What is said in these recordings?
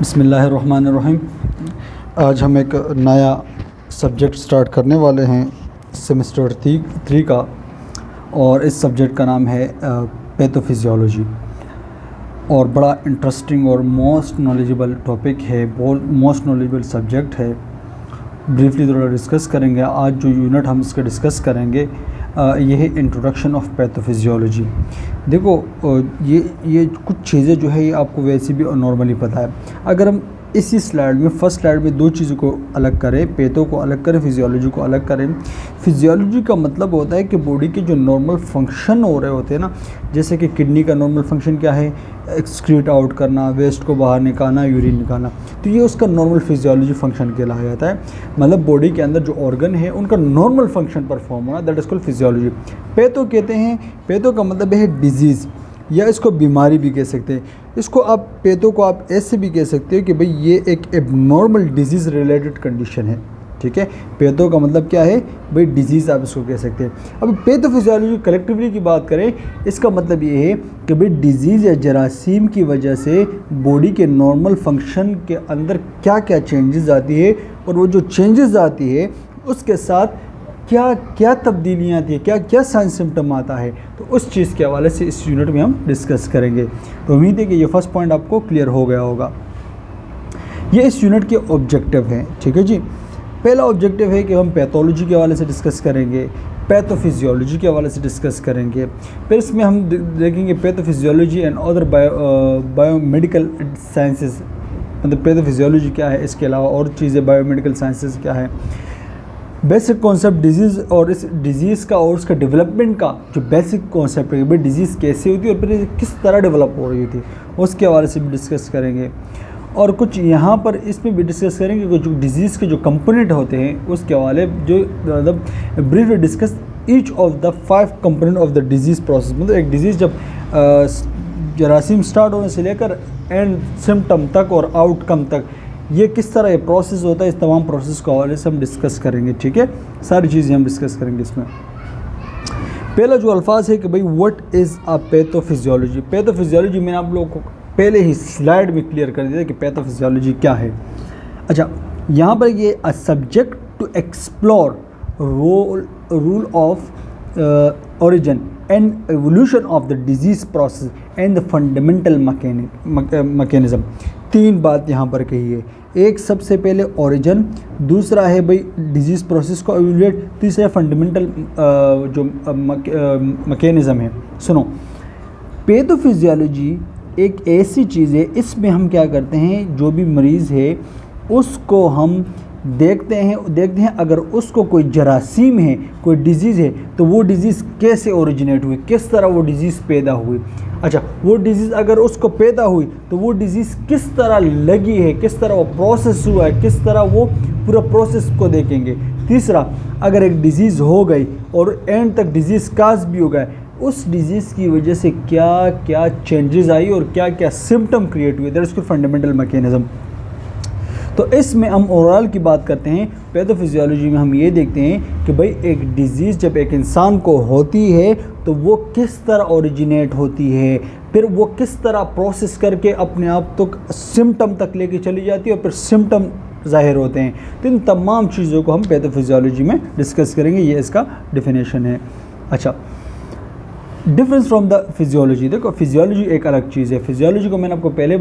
बिस्मिल्लाहिर्रहमानिर्रहीम। आज हम एक नया सब्जेक्ट स्टार्ट करने वाले हैं सेमेस्टर 3 का, और इस सब्जेक्ट का नाम है पैथोफिजियोलॉजी। और बड़ा इंटरेस्टिंग और मोस्ट नॉलेजेबल टॉपिक है, मोस्ट नॉलेजेबल सब्जेक्ट है। ब्रीफली थोड़ा डिस्कस करेंगे। आज जो यूनिट हम इसका डिस्कस करेंगे ये है इंट्रोडक्शन ऑफ पैथोफिजियोलॉजी। देखो ये कुछ चीज़ें जो है ये आपको वैसे भी नॉर्मली पता है। अगर हम इसी स्लाइड में फर्स्ट स्लाइड में दो चीज़ों को अलग करें, पैथो को अलग करें, फिजियोलॉजी को अलग करें। फिजियोलॉजी का मतलब होता है कि बॉडी के जो नॉर्मल फंक्शन हो रहे होते हैं ना, जैसे कि किडनी का नॉर्मल फंक्शन क्या है, एक्सक्रीट आउट करना, वेस्ट को बाहर निकालना, यूरिन निकालना, तो ये उसका नॉर्मल फिजियोलॉजी फंक्शन कहलाया जाता है। मतलब बॉडी के अंदर जो ऑर्गन है उनका नॉर्मल फंक्शन परफॉर्म होना, that is called physiology. Patho कहते हैं, पैथो का मतलब है डिजीज़, या इसको बीमारी भी कह सकते हैं। इसको आप पैथो को आप ऐसे भी कह सकते हो कि भाई ये एक एबनॉर्मल डिजीज़ रिलेटेड कंडीशन है, ठीक है। पैथो का मतलब क्या है भाई, डिजीज़ आप इसको कह सकते हैं। अब पैथोफिजियोलॉजी कलेक्टिवली की बात करें, इसका मतलब ये है कि भाई डिजीज़ या जरासीम की वजह से बॉडी के नॉर्मल फंक्शन के अंदर क्या क्या चेंजेस आती है, और वो जो चेंजेस आती है उसके साथ क्या क्या तब्दीलियाँ आती है, क्या क्या साइन सिम्टम आता है, तो उस चीज़ के हवाले से इस यूनिट में हम डिस्कस करेंगे। तो उम्मीद है कि ये फर्स्ट पॉइंट आपको क्लियर हो गया होगा। ये इस यूनिट के ऑब्जेक्टिव हैं, ठीक है जी। पहला ऑब्जेक्टिव है कि हम पैथोलॉजी के हवाले से डिस्कस करेंगे, पैथोफिजियोलॉजी के हवाले से डिस्कस करेंगे। फिर इसमें हम देखेंगे pathophysiology and other biomedical sciences, मतलब पैथोफिजियोलॉजी क्या है, इसके अलावा और चीज़ें बायोमेडिकल साइंसेस क्या है, बेसिक कॉन्सेप्ट डिजीज़ और इस डिज़ीज़ का और उसका डेवलपमेंट का जो बेसिक कॉन्सेप्ट है, भाई डिजीज़ कैसे होती है और फिर किस तरह डेवलप हो रही थी, उसके हवाले से भी डिस्कस करेंगे। और कुछ यहाँ पर इसमें भी डिस्कस करेंगे कि जो डिजीज़ के जो कंपोनेंट होते हैं उसके हवाले, जो मतलब briefly discuss each of the 5 component of the disease process. मतलब एक डिजीज़ जब जरासीम स्टार्ट होने से लेकर एंड सिम्टम तक और आउटकम तक ये किस तरह ये प्रोसेस होता है, इस तमाम प्रोसेस को हवाले से हम डिस्कस करेंगे, ठीक है। सारी चीज़ें हम डिस्कस करेंगे इसमें। पहला जो अल्फाज है कि भाई what is a pathophysiology. Pathophysiology मैंने आप लोगों को पहले ही स्लाइड में क्लियर कर दिया कि पैथोफिजियोलॉजी क्या है। अच्छा, यहाँ पर ये a subject to explore rule of origin and evolution of the disease process and the fundamental mechanism. 3 बात यहाँ पर कही है। एक सबसे पहले ओरिजिन, दूसरा है भाई डिजीज़ प्रोसेस को एवोल्यूट, तीसरा फंडामेंटल जो मैकेनिज्म है। सुनो, पैथोफिजियोलॉजी एक ऐसी चीज़ है, इसमें हम क्या करते हैं, जो भी मरीज़ है उसको हम देखते हैं अगर उसको कोई जरासीम है, कोई डिजीज़ है, तो वो डिज़ीज़ कैसे ओरिजिनेट हुई, किस तरह वो डिज़ीज़ पैदा हुई। अच्छा, वो डिज़ीज़ अगर उसको पैदा हुई तो वो डिज़ीज़ किस तरह लगी है, किस तरह वो प्रोसेस हुआ है, किस तरह वो पूरा प्रोसेस को देखेंगे। तीसरा, अगर एक डिज़ीज़ हो गई और एंड तक डिज़ीज़ काज भी हो गया, उस डिज़ीज़ की वजह से क्या क्या चेंजेस आई और क्या क्या सिम्टम क्रिएट हुए, दैट इज फंडामेंटल मैकेनिज्म। तो इसमें हम ओवरऑल की बात करते हैं। पैथोफिजियोलॉजी में हम ये देखते हैं कि भाई एक डिज़ीज़ जब एक इंसान को होती है तो वो किस तरह ओरिजिनेट होती है, फिर वो किस तरह प्रोसेस करके अपने आप तक सिम्टम तक लेके चली जाती है और फिर सिम्टम ज़ाहिर होते हैं। तो इन तमाम चीज़ों को हम पैथोफिजियोलॉजी में डिस्कस करेंगे, ये इसका डेफिनेशन है। अच्छा, डिफरेंस फ्रॉम द फिजियोलॉजी। देखो, फिजियोलॉजी एक अलग चीज़ है। फिजियोलॉजी को मैंने आपको पहले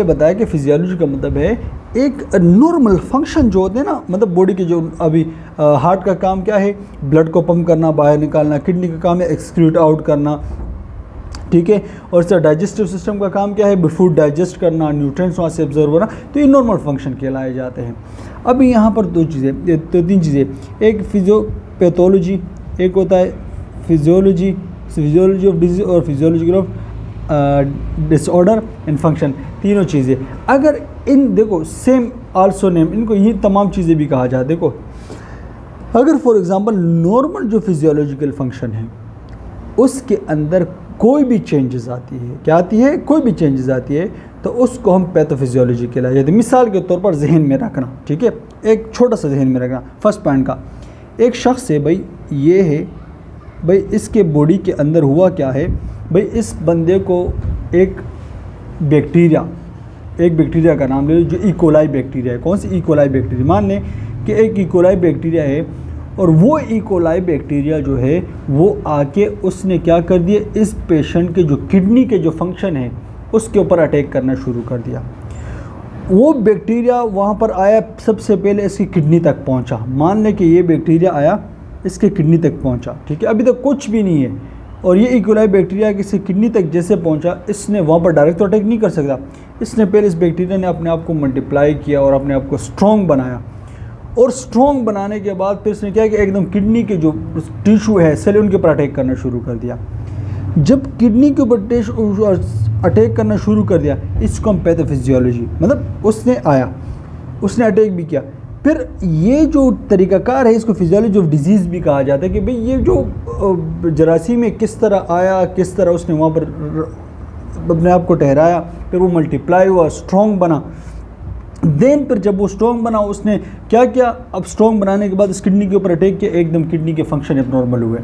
बताया कि फिजियोलॉजी का मतलब है एक नॉर्मल फंक्शन जो होते हैं ना, मतलब बॉडी के जो अभी हार्ट का काम क्या है, ब्लड को पंप करना, बाहर निकालना, किडनी का काम है एक्सक्रीट आउट करना, ठीक है। और इसका डाइजेस्टिव सिस्टम का काम क्या है, फूड डाइजेस्ट करना, न्यूट्रिएंट्स वहाँ से एब्जॉर्ब होना, तो ये नॉर्मल फंक्शन कहलाए जाते हैं। अभी यहाँ पर 3 चीज़ें, एक फिजियोपैथोलॉजी, एक होता है फिजियोलॉजी ऑफ डिजीज, और physiology of disorder and function, तीनों चीज़ें। अगर इन देखो सेम आल्सो नेम, इनको ये तमाम चीज़ें भी कहा जाए। देखो, अगर फॉर एग्जांपल नॉर्मल जो फिजियोलॉजिकल फंक्शन है उसके अंदर कोई भी चेंजेस आती है, क्या आती है, कोई भी चेंजेस आती है, तो उसको हम पैथोफिजियोलॉजी कहलाए जाते हैं। मिसाल के तौर पर जहन में रखना, ठीक है, एक छोटा सा जहन में रखना फर्स्ट पॉइंट का। एक शख्स है भाई, ये है भाई, इसके बॉडी के अंदर हुआ क्या है भाई, इस बंदे को एक बैक्टीरिया, एक बैक्टीरिया का नाम ले लो जो इकोलाई बैक्टीरिया है। कौन सी इकोलाई बैक्टीरिया? मान लें कि एक इकोलाई बैक्टीरिया है और वो इकोलाई बैक्टीरिया जो है वो आके उसने क्या कर दिया, इस पेशेंट के जो किडनी के जो फंक्शन है उसके ऊपर अटैक करना शुरू कर दिया। वो बैक्टीरिया वहाँ पर आया, सबसे पहले इसकी किडनी तक पहुँचा। मान लें कि ये बैक्टीरिया आया इसके किडनी तक पहुँचा, ठीक है, अभी तक कुछ भी नहीं है, और ये इकोलाई बैक्टीरिया किसी किडनी तक जैसे पहुँचा, इसने वहाँ पर डायरेक्ट तो अटैक नहीं कर सकता। इसने पहले इस बैक्टीरिया ने अपने आप को मल्टीप्लाई किया और अपने आप को स्ट्रॉन्ग बनाया, और स्ट्रॉन्ग बनाने के बाद फिर इसने क्या कि एकदम किडनी के जो टिश्यू है, सेल, उनके ऊपर अटैक करना शुरू कर दिया। जब किडनी के ऊपर अटैक करना शुरू कर दिया, इसको हम पैथोफिजियोलॉजी, मतलब उसने आया, उसने अटैक भी किया। फिर ये जो तरीक़ाकार है इसको फिजियोलॉजी ऑफ डिजीज़ भी कहा जाता है कि भाई ये जो जरासीम में किस तरह आया, किस तरह उसने वहाँ पर अपने आप को ठहराया, फिर वो मल्टीप्लाई हुआ, स्ट्रॉन्ग बना। देन फिर जब वो स्ट्रॉन्ग बना उसने क्या किया, अब स्ट्रॉन्ग बनाने के बाद इस किडनी के ऊपर अटैक किया, एकदम किडनी के फंक्शन एबनॉर्मल हुए,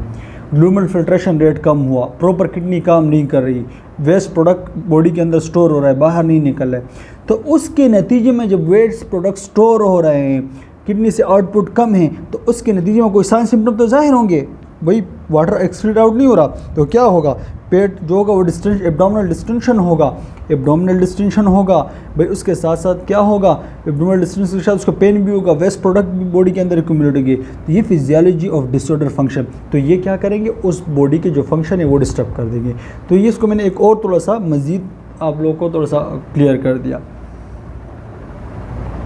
ग्लूमल फिल्ट्रेशन रेट कम हुआ, प्रॉपर किडनी काम नहीं कर रही, वेस्ट प्रोडक्ट बॉडी के अंदर स्टोर हो रहा है, बाहर नहीं निकल रहा है। तो उसके नतीजे में जब वेस्ट प्रोडक्ट स्टोर हो रहे हैं, किडनी से आउटपुट कम है, तो उसके नतीजे में कोई साइन सिम्टम तो जाहिर होंगे, भाई वाटर एक्सक्रीट आउट नहीं हो रहा, तो क्या होगा, पेट जो होगा वो डिस्टेंशन, एब्डोमिनल डिस्टेंशन होगा, एब्डोमिनल डिस्टेंशन होगा, भाई उसके साथ साथ क्या होगा, एब्डोमिनल डिस्टेंशन के साथ उसको पेन भी होगा, वेस्ट प्रोडक्ट भी बॉडी के अंदर एक्यूमुलेट होगी। तो ये फिजियोलॉजी ऑफ डिसऑर्डर फंक्शन, तो ये क्या करेंगे, उस बॉडी के जो फंक्शन है वो डिस्टर्ब कर देंगे। तो ये इसको मैंने एक और थोड़ा सा मज़ीद आप लोगों को थोड़ा सा क्लियर कर दिया।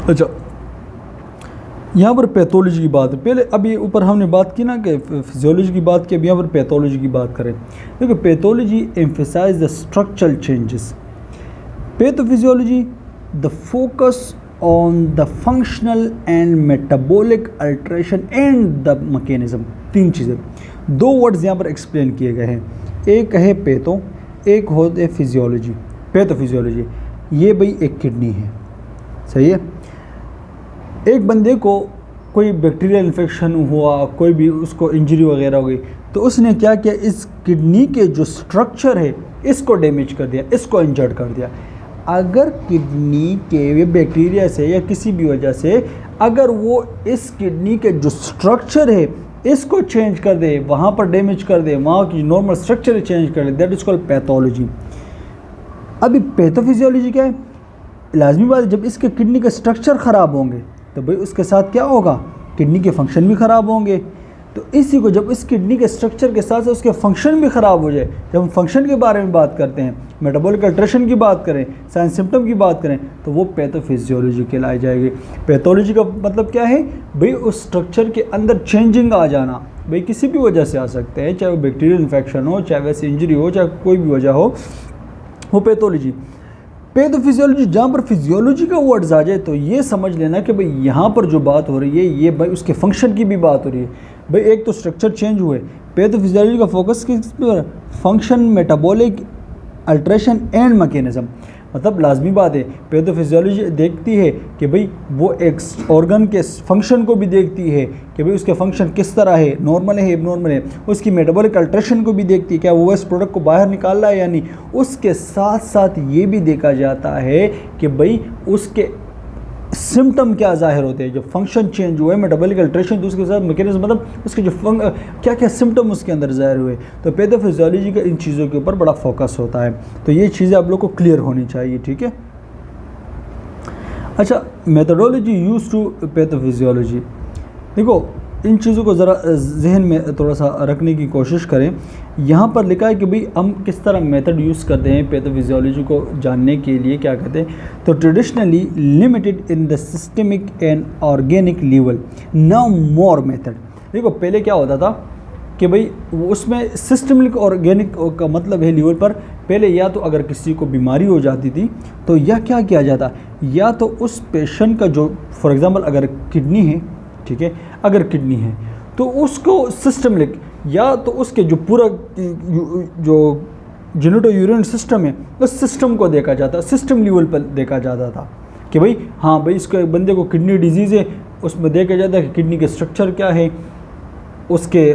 अच्छा, यहाँ पर पैथोलॉजी की बात है, पहले अभी ऊपर हमने बात की ना कि फिजियोलॉजी की बात की, अब यहाँ पर पैथोलॉजी की बात करें। देखो pathology emphasize the structural changes, pathophysiology the focus on the functional and metabolic alteration and the mechanism. तीन चीज़ें, दो वर्ड्स यहाँ पर एक्सप्लेन किए गए हैं, एक है पैथो, एक होते फिजियोलॉजी। पैथोफिजियोलॉजी ये भाई एक किडनी है, सही है, एक बंदे को कोई बैक्टीरियल इन्फेक्शन हुआ, कोई भी उसको इंजरी वगैरह हो गई, तो उसने क्या किया, इस किडनी के जो स्ट्रक्चर है इसको डैमेज कर दिया, इसको इंजर्ड कर दिया। अगर किडनी के बैक्टीरिया से या किसी भी वजह से अगर वो इस किडनी के जो स्ट्रक्चर है इसको चेंज कर दे, वहाँ पर डैमेज कर दे, वहाँ की नॉर्मल स्ट्रक्चर चेंज कर दे, दैट इज कॉल्ड पैथोलॉजी। अभी पैथोफिजियोलॉजी क्या है, लाजमी बात है, जब इसके किडनी के स्ट्रक्चर ख़राब होंगे तो भाई उसके साथ क्या होगा, किडनी के फंक्शन भी ख़राब होंगे। तो इसी को जब इस किडनी के स्ट्रक्चर के साथ साथ उसके फंक्शन भी ख़राब हो जाए, जब हम फंक्शन के बारे में बात करते हैं, मेटाबॉलिक अल्ट्रेशन की बात करें, साइन सिम्टम की बात करें, तो वो पैथोफिजियोलॉजी कहलाई जाएगी। पैथोलॉजी का मतलब क्या है, भाई उस स्ट्रक्चर के अंदर चेंजिंग आ जाना, भाई किसी भी वजह से आ सकते हैं, चाहे वो बैक्टीरियल इन्फेक्शन हो, चाहे वैसे इंजरी हो, चाहे कोई भी वजह हो, वो पैथोलॉजी। पैथोफिजियोलॉजी जहाँ पर फिजियोलॉजी का वर्ड्स आ जाए तो ये समझ लेना कि भाई यहाँ पर जो बात हो रही है ये भाई उसके फंक्शन की भी बात हो रही है। भाई एक तो स्ट्रक्चर चेंज हुए, पैथोफिजियोलॉजी का फोकस किस पर, function, metabolic alteration and mechanism. मतलब लाजमी बात है, पैथोफिजियोलॉजी देखती है कि भाई वो एक ऑर्गन के फंक्शन को भी देखती है कि भाई उसके फंक्शन किस तरह है, नॉर्मल है, एबनॉर्मल है, उसकी मेटाबॉलिक अल्ट्रेशन को भी देखती है, क्या वो वेस्ट प्रोडक्ट को बाहर निकाल रहा है या नहीं। उसके साथ साथ ये भी देखा जाता है कि भाई उसके सिम्टम क्या ज़ाहिर होते हैं, जब फंक्शन चेंज हुए, मेटाबॉलिक अल्ट्रेशन, तो उसके साथ मैकेनिज्म, मतलब उसके जो क्या क्या सिम्टम उसके अंदर ज़ाहिर हुए। तो पैथोफिजियोलॉजी का इन चीज़ों के ऊपर बड़ा फोकस होता है। तो ये चीज़ें आप लोग को क्लियर होनी चाहिए, ठीक है। अच्छा, मेथडोलॉजी यूज टू पैथोफिजियोलॉजी, देखो इन चीज़ों को ज़रा जहन में थोड़ा सा रखने की कोशिश करें। यहाँ पर लिखा है कि भाई हम किस तरह मेथड यूज़ करते हैं पैथोफिजियोलॉजी को जानने के लिए, क्या कहते हैं, तो traditionally limited in the systemic and organic level, now more method. देखो पहले क्या होता था कि भाई उसमें सिस्टमिक ऑर्गेनिक का मतलब है लेवल पर, पहले या तो अगर किसी को बीमारी हो जाती थी तो या क्या किया जाता, या तो उस पेशेंट का जो फॉर एग्ज़ाम्पल अगर किडनी है, ठीक है, अगर किडनी है तो उसको सिस्टमिक, या तो उसके जो पूरा जो जेनिटो यूरिन सिस्टम है उस सिस्टम को देखा जाता, सिस्टम लेवल पर देखा जाता था कि भाई हाँ भाई इसको बंदे को किडनी डिजीज़ है, उसमें देखा जाता है कि किडनी के स्ट्रक्चर क्या है, उसके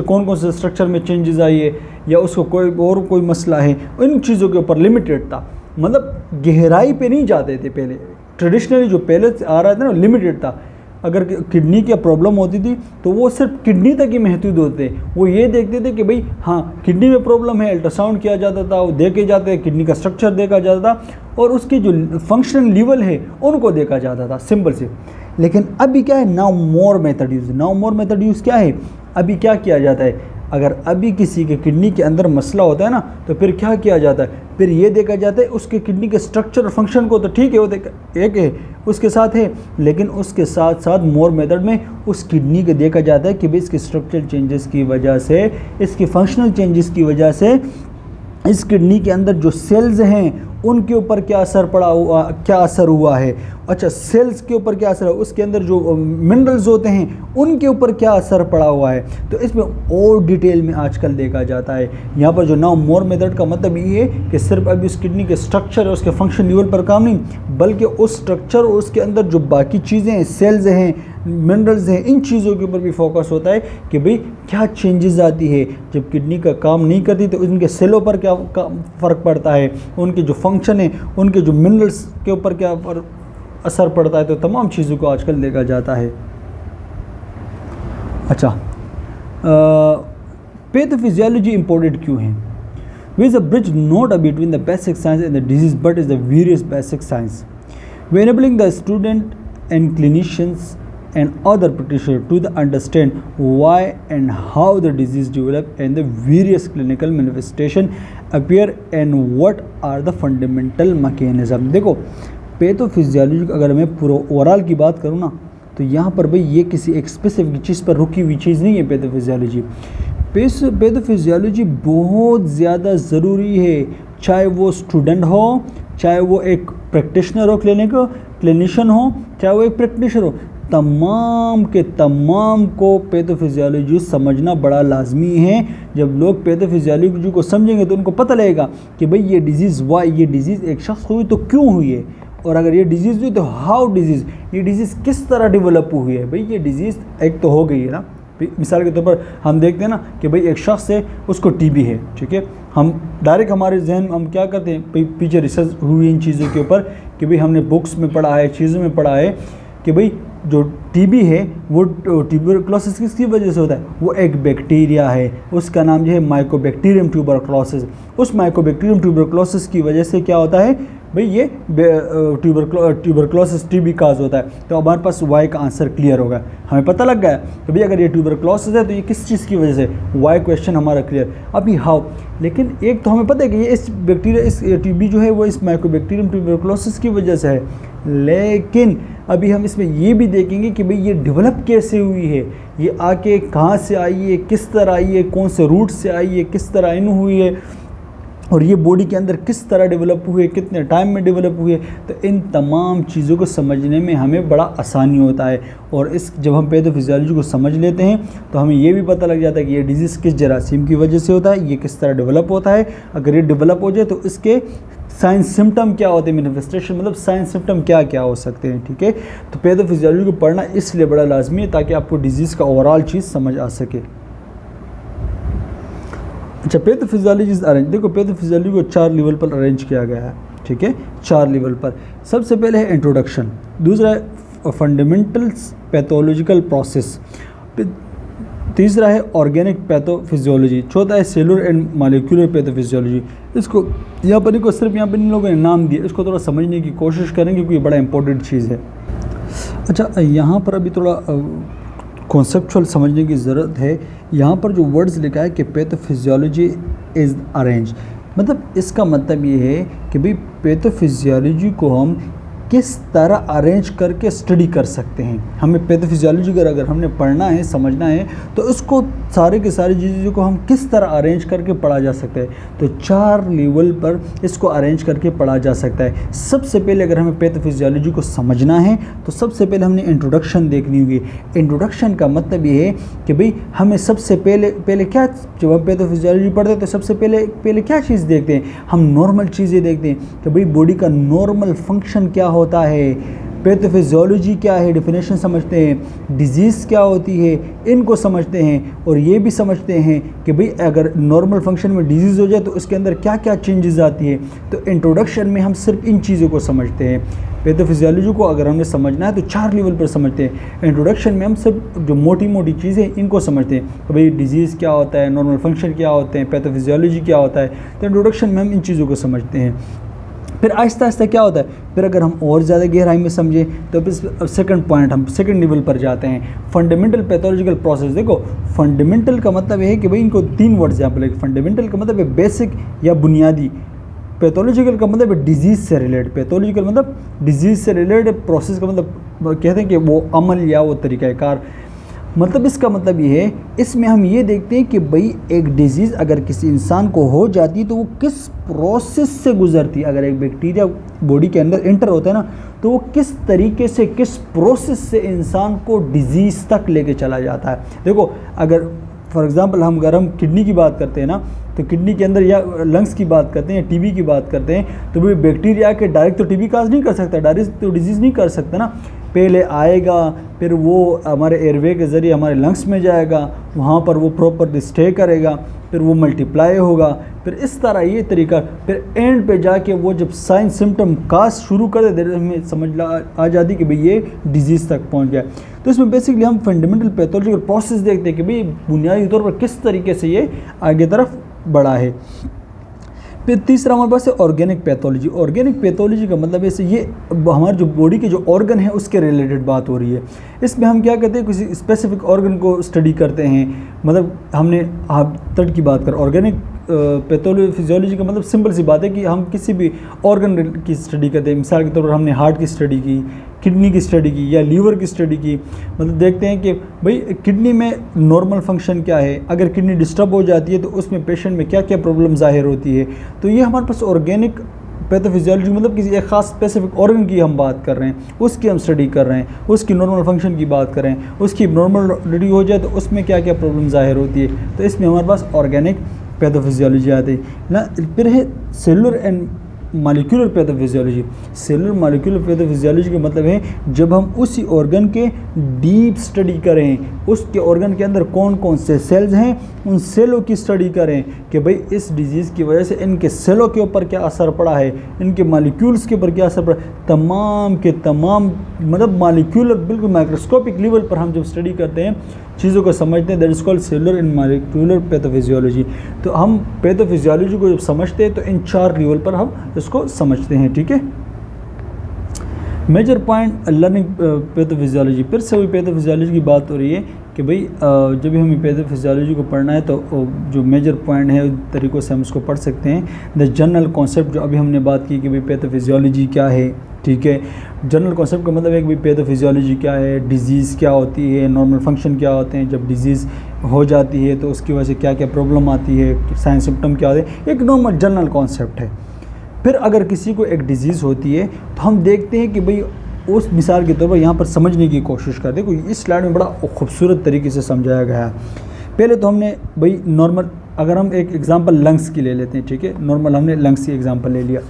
कौन कौन से स्ट्रक्चर में चेंजेस आई है, या उसको कोई मसला है, इन चीज़ों के ऊपर लिमिटेड था। मतलब गहराई पे नहीं जाते थे पहले। ट्रेडिशनली जो पहले आ रहा था ना लिमिटेड था। अगर किडनी की प्रॉब्लम होती थी तो वो सिर्फ किडनी तक ही महदूद होते। वो ये देखते थे कि भाई हाँ किडनी में प्रॉब्लम है, अल्ट्रासाउंड किया जाता था, वो देखे जाते, किडनी का स्ट्रक्चर देखा जाता था और उसकी जो फंक्शनल लेवल है उनको देखा जाता था, सिंपल से। लेकिन अभी क्या है, now more method use. Now more method use क्या है, अभी क्या किया जाता है, अगर अभी किसी के किडनी के अंदर मसला होता है ना तो फिर क्या किया जाता है, फिर ये देखा जाता है उसके किडनी के स्ट्रक्चर और फंक्शन को तो ठीक है वो एक है उसके साथ है, लेकिन उसके साथ साथ मोर मेथड में उस किडनी को देखा जाता है कि भाई इसके स्ट्रक्चरल चेंजेस की वजह से, इसकी फंक्शनल चेंजेस की वजह से इस किडनी के अंदर जो सेल्स हैं उनके ऊपर क्या असर हुआ है। अच्छा, सेल्स के ऊपर क्या असर है, उसके अंदर जो मिनरल्स होते हैं उनके ऊपर क्या असर पड़ा हुआ है। तो इसमें और डिटेल में आजकल देखा जाता है। यहाँ पर जो नाउ मोर मेथड का मतलब ये है कि सिर्फ अभी उस किडनी के स्ट्रक्चर और उसके फंक्शन लेवल पर काम नहीं, बल्कि उस स्ट्रक्चर और उसके अंदर जो बाकी चीज़ें हैं, सेल्स हैं, मिनरल्स हैं, इन चीज़ों के ऊपर भी फोकस होता है कि भाई क्या चेंजेस आती है जब किडनी का काम नहीं करती, तो उनके सेलों पर क्या फ़र्क पड़ता है, उनके जो फंक्शन है, उनके जो मिनरल्स के ऊपर क्या असर पड़ता है। तो तमाम चीज़ों को आजकल देखा जाता है। अच्छा, पैथोफिजियोलॉजी इम्पोर्टेंट क्यों है? We is a bridge not between the basic science and the disease but is the various basic science, we enabling the student and clinicians and other practitioners to understand why and how the disease develop and the various clinical manifestation appear and what are the fundamental mechanism। देखो, pathophysiology अगर मैं पूरा overall की बात करूँ ना तो यहाँ पर भाई ये किसी एक स्पेसिफिक चीज़ पर रुकी हुई चीज़ नहीं है। पैथोफिजियोलॉजी बहुत ज़्यादा ज़रूरी है, चाहे वो स्टूडेंट हो, चाहे वो एक प्रैक्टिशनर हो, क्लिनिशियन हो, चाहे वो एक प्रैक्टिशनर हो, तमाम के तमाम को पैथोफिजियोलॉजी समझना बड़ा लाजमी है। जब लोग पैथोफिजियोलॉजी को समझेंगे तो उनको पता लगेगा कि भाई ये डिज़ीज़ ये डिज़ीज़ एक शख्स हुई तो क्यों हुई है, और अगर ये डिज़ीज़ हुई तो हाउ डिज़ीज़, ये डिज़ीज़ किस तरह डेवलप हुई है। भाई ये डिज़ीज़ एक तो हो गई है ना, मिसाल के तौर पर हम देखते हैं ना कि भाई एक शख्स है उसको टीबी है, ठीक है, हम डायरेक्ट हमारे जहन हम क्या करते हैं, पीछे रिसर्च हुई इन चीज़ों के ऊपर कि भाई हमने बुक्स में पढ़ा है, चीज़ों में पढ़ा है कि भाई जो टीबी है वो ट्यूबरक्लोसिस किसकी वजह से होता है, वो एक बैक्टीरिया है, उसका नाम जो है माइकोबैक्टीरियम ट्यूबरक्लोसिस। उस माइकोबैक्टीरियम ट्यूबरक्लोसिस की वजह से क्या होता है भाई, ये ट्यूबरक्लोसिस टीबी काज होता है। तो हमारे पास वाई का आंसर क्लियर होगा, हमें पता लग गया कि भाई अगर ये ट्यूबरक्लोसिस है तो ये किस चीज़ की वजह से, वाई क्वेश्चन हमारा क्लियर। अभी हाउ, लेकिन एक तो हमें पता है कि ये इस बैक्टीरिया, इस टीबी जो है वो इस माइकोबैक्टीरियम ट्यूबरक्लोसिस की वजह से है, लेकिन अभी हम इसमें ये भी देखेंगे कि भाई ये डेवलप कैसे हुई है, ये आके कहाँ से आई है, किस तरह आई है, कौन से रूट से आई है, किस तरह इन हुई है, और ये बॉडी के अंदर किस तरह डेवलप हुए, कितने टाइम में डेवलप हुए। तो इन तमाम चीज़ों को समझने में हमें बड़ा आसानी होता है। और जब हम पैथोफिजियोलॉजी को समझ लेते हैं तो हमें ये भी पता लग जाता है कि ये डिजीज़ किस जरासीम की वजह से होता है, ये किस तरह डेवलप होता है। अगर ये डेवलप हो जाए तो इसके साइंस सिम्टम क्या होते हैं, मैनिफेस्टेशन मतलब साइंस सिम्टम क्या क्या हो सकते हैं, ठीक है। तो पैथोफिजियोलॉजी को पढ़ना इसलिए बड़ा लाजमी है ताकि आपको डिजीज़ का ओवरऑल चीज़ समझ आ सके। अच्छा, पैथोफिजियोलॉजी इज अरेंज, देखो पैथोफिजियोलॉजी को 4 लेवल पर अरेंज किया गया है, ठीक है, 4 लेवल पर। सबसे पहले है इंट्रोडक्शन, दूसरा है फंडामेंटल्स पैथोलॉजिकल प्रोसेस, तीसरा है ऑर्गेनिक पैथोफिजियोलॉजी, चौथा है सेलुलर एंड मॉलिक्यूलर पैथोफिजियोलॉजी। इसको यहाँ पर इनको सिर्फ यहाँ पर इन लोगों ने नाम दिया, इसको थोड़ा समझने की कोशिश करेंगे क्योंकि ये बड़ा इंपॉर्टेंट चीज़ है। अच्छा, यहाँ पर अभी थोड़ा कॉन्सेप्चुअल समझने की ज़रूरत है। यहाँ पर जो वर्ड्स लिखा है कि पैथोफिजियोलॉजी इज़ अरेंज, मतलब इसका मतलब ये है कि भाई पैथोफिजियोलॉजी को हम किस तरह अरेंज करके स्टडी कर सकते हैं। हमें पैथोफिजियोलॉजी अगर हमने पढ़ना है, समझना है, तो उसको सारे के सारी चीज़ों को हम किस तरह अरेंज करके पढ़ा जा सकता है। तो 4 लेवल पर इसको अरेंज करके पढ़ा जा सकता है। सबसे पहले अगर हमें पैथोफिजियोलॉजी को समझना है तो सबसे पहले हमने इंट्रोडक्शन देखनी होगी। इंट्रोडक्शन का मतलब ये है कि भाई हमें सबसे पहले क्या, जब हम पैथोफिजियोलॉजी पढ़ते हैं तो सबसे पहले क्या चीज़ देखते हैं, हम नॉर्मल चीज़ें देखते हैं कि भाई बॉडी का नॉर्मल फंक्शन क्या होता है, पैथोफिजियोलॉजी क्या है डेफिनेशन समझते हैं, डिजीज़ क्या होती है इनको समझते हैं, और ये भी समझते हैं कि भाई अगर नॉर्मल फंक्शन में डिजीज़ हो जाए तो उसके अंदर क्या क्या चेंजेस आती है। तो इंट्रोडक्शन में हम सिर्फ इन चीज़ों को समझते हैं। पैथोफिजियोलॉजी को अगर हमने समझना है तो 4 लेवल पर समझते हैं। इंट्रोडक्शन में हम सिर्फ जो मोटी मोटी चीज़ें इनको समझते हैं कि भाई डिजीज़ क्या होता है, नॉर्मल फंक्शन क्या होते हैं, पैथोफिजियोलॉजी क्या होता है। तो इंट्रोडक्शन में हम इन चीज़ों को समझते हैं। फिर आहिस्ता आहिस्ता क्या होता है, फिर अगर हम और ज़्यादा गहराई में समझें तो फिर सेकंड पॉइंट हम सेकंड लेवल पर जाते हैं, फंडामेंटल पैथोलॉजिकल प्रोसेस। देखो फंडामेंटल का मतलब ये है कि भाई इनको 3 वर्ड्स यहाँ पर लगे। फंडामेंटल का मतलब है बेसिक या बुनियादी, पैथोलॉजिकल का मतलब है डिजीज़ से रिलेटेड, पैथोलॉजिकल मतलब डिजीज़ से रिलेटेड, प्रोसेस का मतलब कहते हैं कि वो अमल या वो तरीक़ाकार। मतलब इसका मतलब ये है, इसमें हम ये देखते हैं कि भाई एक डिजीज़ अगर किसी इंसान को हो जाती है तो वो किस प्रोसेस से गुजरती है। अगर एक बैक्टीरिया बॉडी के अंदर एंटर होता है ना तो वो किस तरीके से, किस प्रोसेस से इंसान को डिजीज़ तक लेके चला जाता है। देखो अगर फॉर एग्ज़ाम्पल अगर हम किडनी की बात करते हैं ना, तो किडनी के अंदर या लंग्स की बात करते हैं या टीबी की बात करते हैं, तो भाई बैक्टीरिया के डायरेक्ट तो टीबी काज नहीं कर सकता, डायरेक्ट तो डिजीज़ नहीं कर सकता ना। पहले आएगा, फिर वो हमारे एयरवे के ज़रिए हमारे लंग्स में जाएगा, वहाँ पर वो प्रॉपर स्टे करेगा, फिर वो मल्टीप्लाई होगा, फिर इस तरह ये तरीका, फिर एंड पे जाके वो जब साइन सिम्टम काज शुरू कर दे हमें समझ आ जाती कि भाई ये डिजीज़ तक पहुँच गया। तो इसमें बेसिकली हम फंडामेंटल पैथोलॉजिकल प्रोसेस देखते हैं कि भाई बुनियादी तौर पर किस तरीके से ये आगे तरफ बढ़ा है। फिर तीसरा हमारे पास है ऑर्गेनिक पैथोलॉजी। ऑर्गेनिक पैथोलॉजी का मतलब ऐसे ये हमारे जो बॉडी के जो ऑर्गन है उसके रिलेटेड बात हो रही है। इसमें हम क्या करते हैं, किसी स्पेसिफिक ऑर्गन को स्टडी करते हैं। मतलब हमने थर्ड की बात कर, ऑर्गेनिक पैथोफिजियोलॉजी का मतलब सिंपल सी बात है कि हम किसी भी ऑर्गन की स्टडी करते हैं। मिसाल के तौर पर हमने हार्ट की स्टडी की, किडनी की स्टडी की या लीवर की स्टडी की। मतलब देखते हैं कि भाई किडनी में नॉर्मल फंक्शन क्या है, अगर किडनी डिस्टर्ब हो जाती है तो उसमें पेशेंट में क्या क्या प्रॉब्लम ज़ाहिर होती है। तो ये हमारे पास ऑर्गेनिक पैथोफिजियोलॉजी मतलब किसी एक ख़ास स्पेसिफिक ऑर्गन की हम बात कर रहे हैं, उसकी हम स्टडी कर रहे हैं, उसकी नॉर्मल फंक्शन की बात कर रहे हैं, उसकी नॉर्मल हो जाए तो उसमें क्या क्या प्रॉब्लम ज़ाहिर होती है। तो इसमें हमारे पास ऑर्गेनिक पैथोफिजियोलॉजी आती है ना। फिर है cellular and molecular pathophysiology. Cellular molecular pathophysiology का मतलब है जब हम उसी ऑर्गन के डीप स्टडी करें, उसके ऑर्गन के अंदर कौन कौन से सेल्स हैं उन सेलों की स्टडी करें कि भाई इस डिजीज़ की वजह से इनके सेलों के ऊपर क्या असर पड़ा है, इनके मॉलिक्यूल्स के ऊपर क्या असर पड़ा, तमाम के तमाम मतलब मॉलिक्यूलर बिल्कुल माइक्रोस्कोपिक लेवल पर हम जब स्टडी करते हैं चीज़ों को समझते हैं, that is called cellular and molecular pathophysiology. तो हम पैथोफिजियोलॉजी को जब समझते हैं तो इन 4 लेवल पर हम इसको समझते हैं, ठीक है। मेजर पॉइंट लर्निंग पैथोफिजियोलॉजी, फिर से वही पैथोफिजियोलॉजी की बात हो रही है कि भाई जब भी हमें पैथोफिजियोलॉजी को पढ़ना है तो जो मेजर पॉइंट है उन तरीक़ों से हम इसको पढ़ सकते हैं। द जनरल कॉन्सेप्ट जो अभी हमने बात की कि भाई पैथोफिजियोलॉजी क्या है, ठीक है। जनरल कॉन्सेप्ट का मतलब है कि भाई पैथोफिजियोलॉजी क्या है, डिजीज़ क्या होती है, नॉर्मल फंक्शन क्या होते हैं, जब डिजीज़ हो जाती है तो उसकी वजह से क्या क्या प्रॉब्लम आती है, साइन सिम्टम क्या होते हैं, एक नॉर्मल जनरल कॉन्सेप्ट है। फिर अगर किसी को एक डिजीज़ होती है तो हम देखते हैं कि भाई उस मिसाल के तौर पर यहाँ पर समझने की कोशिश करते हैं। देखो इस स्लाइड में बड़ा खूबसूरत तरीके से समझाया गया है। पहले तो हमने भाई नॉर्मल, अगर हम एक एग्ज़ाम्पल लंग्स की ले लेते हैं, ठीक है, नॉर्मल हमने लंग्स की एग्ज़ाम्पल ले लिया।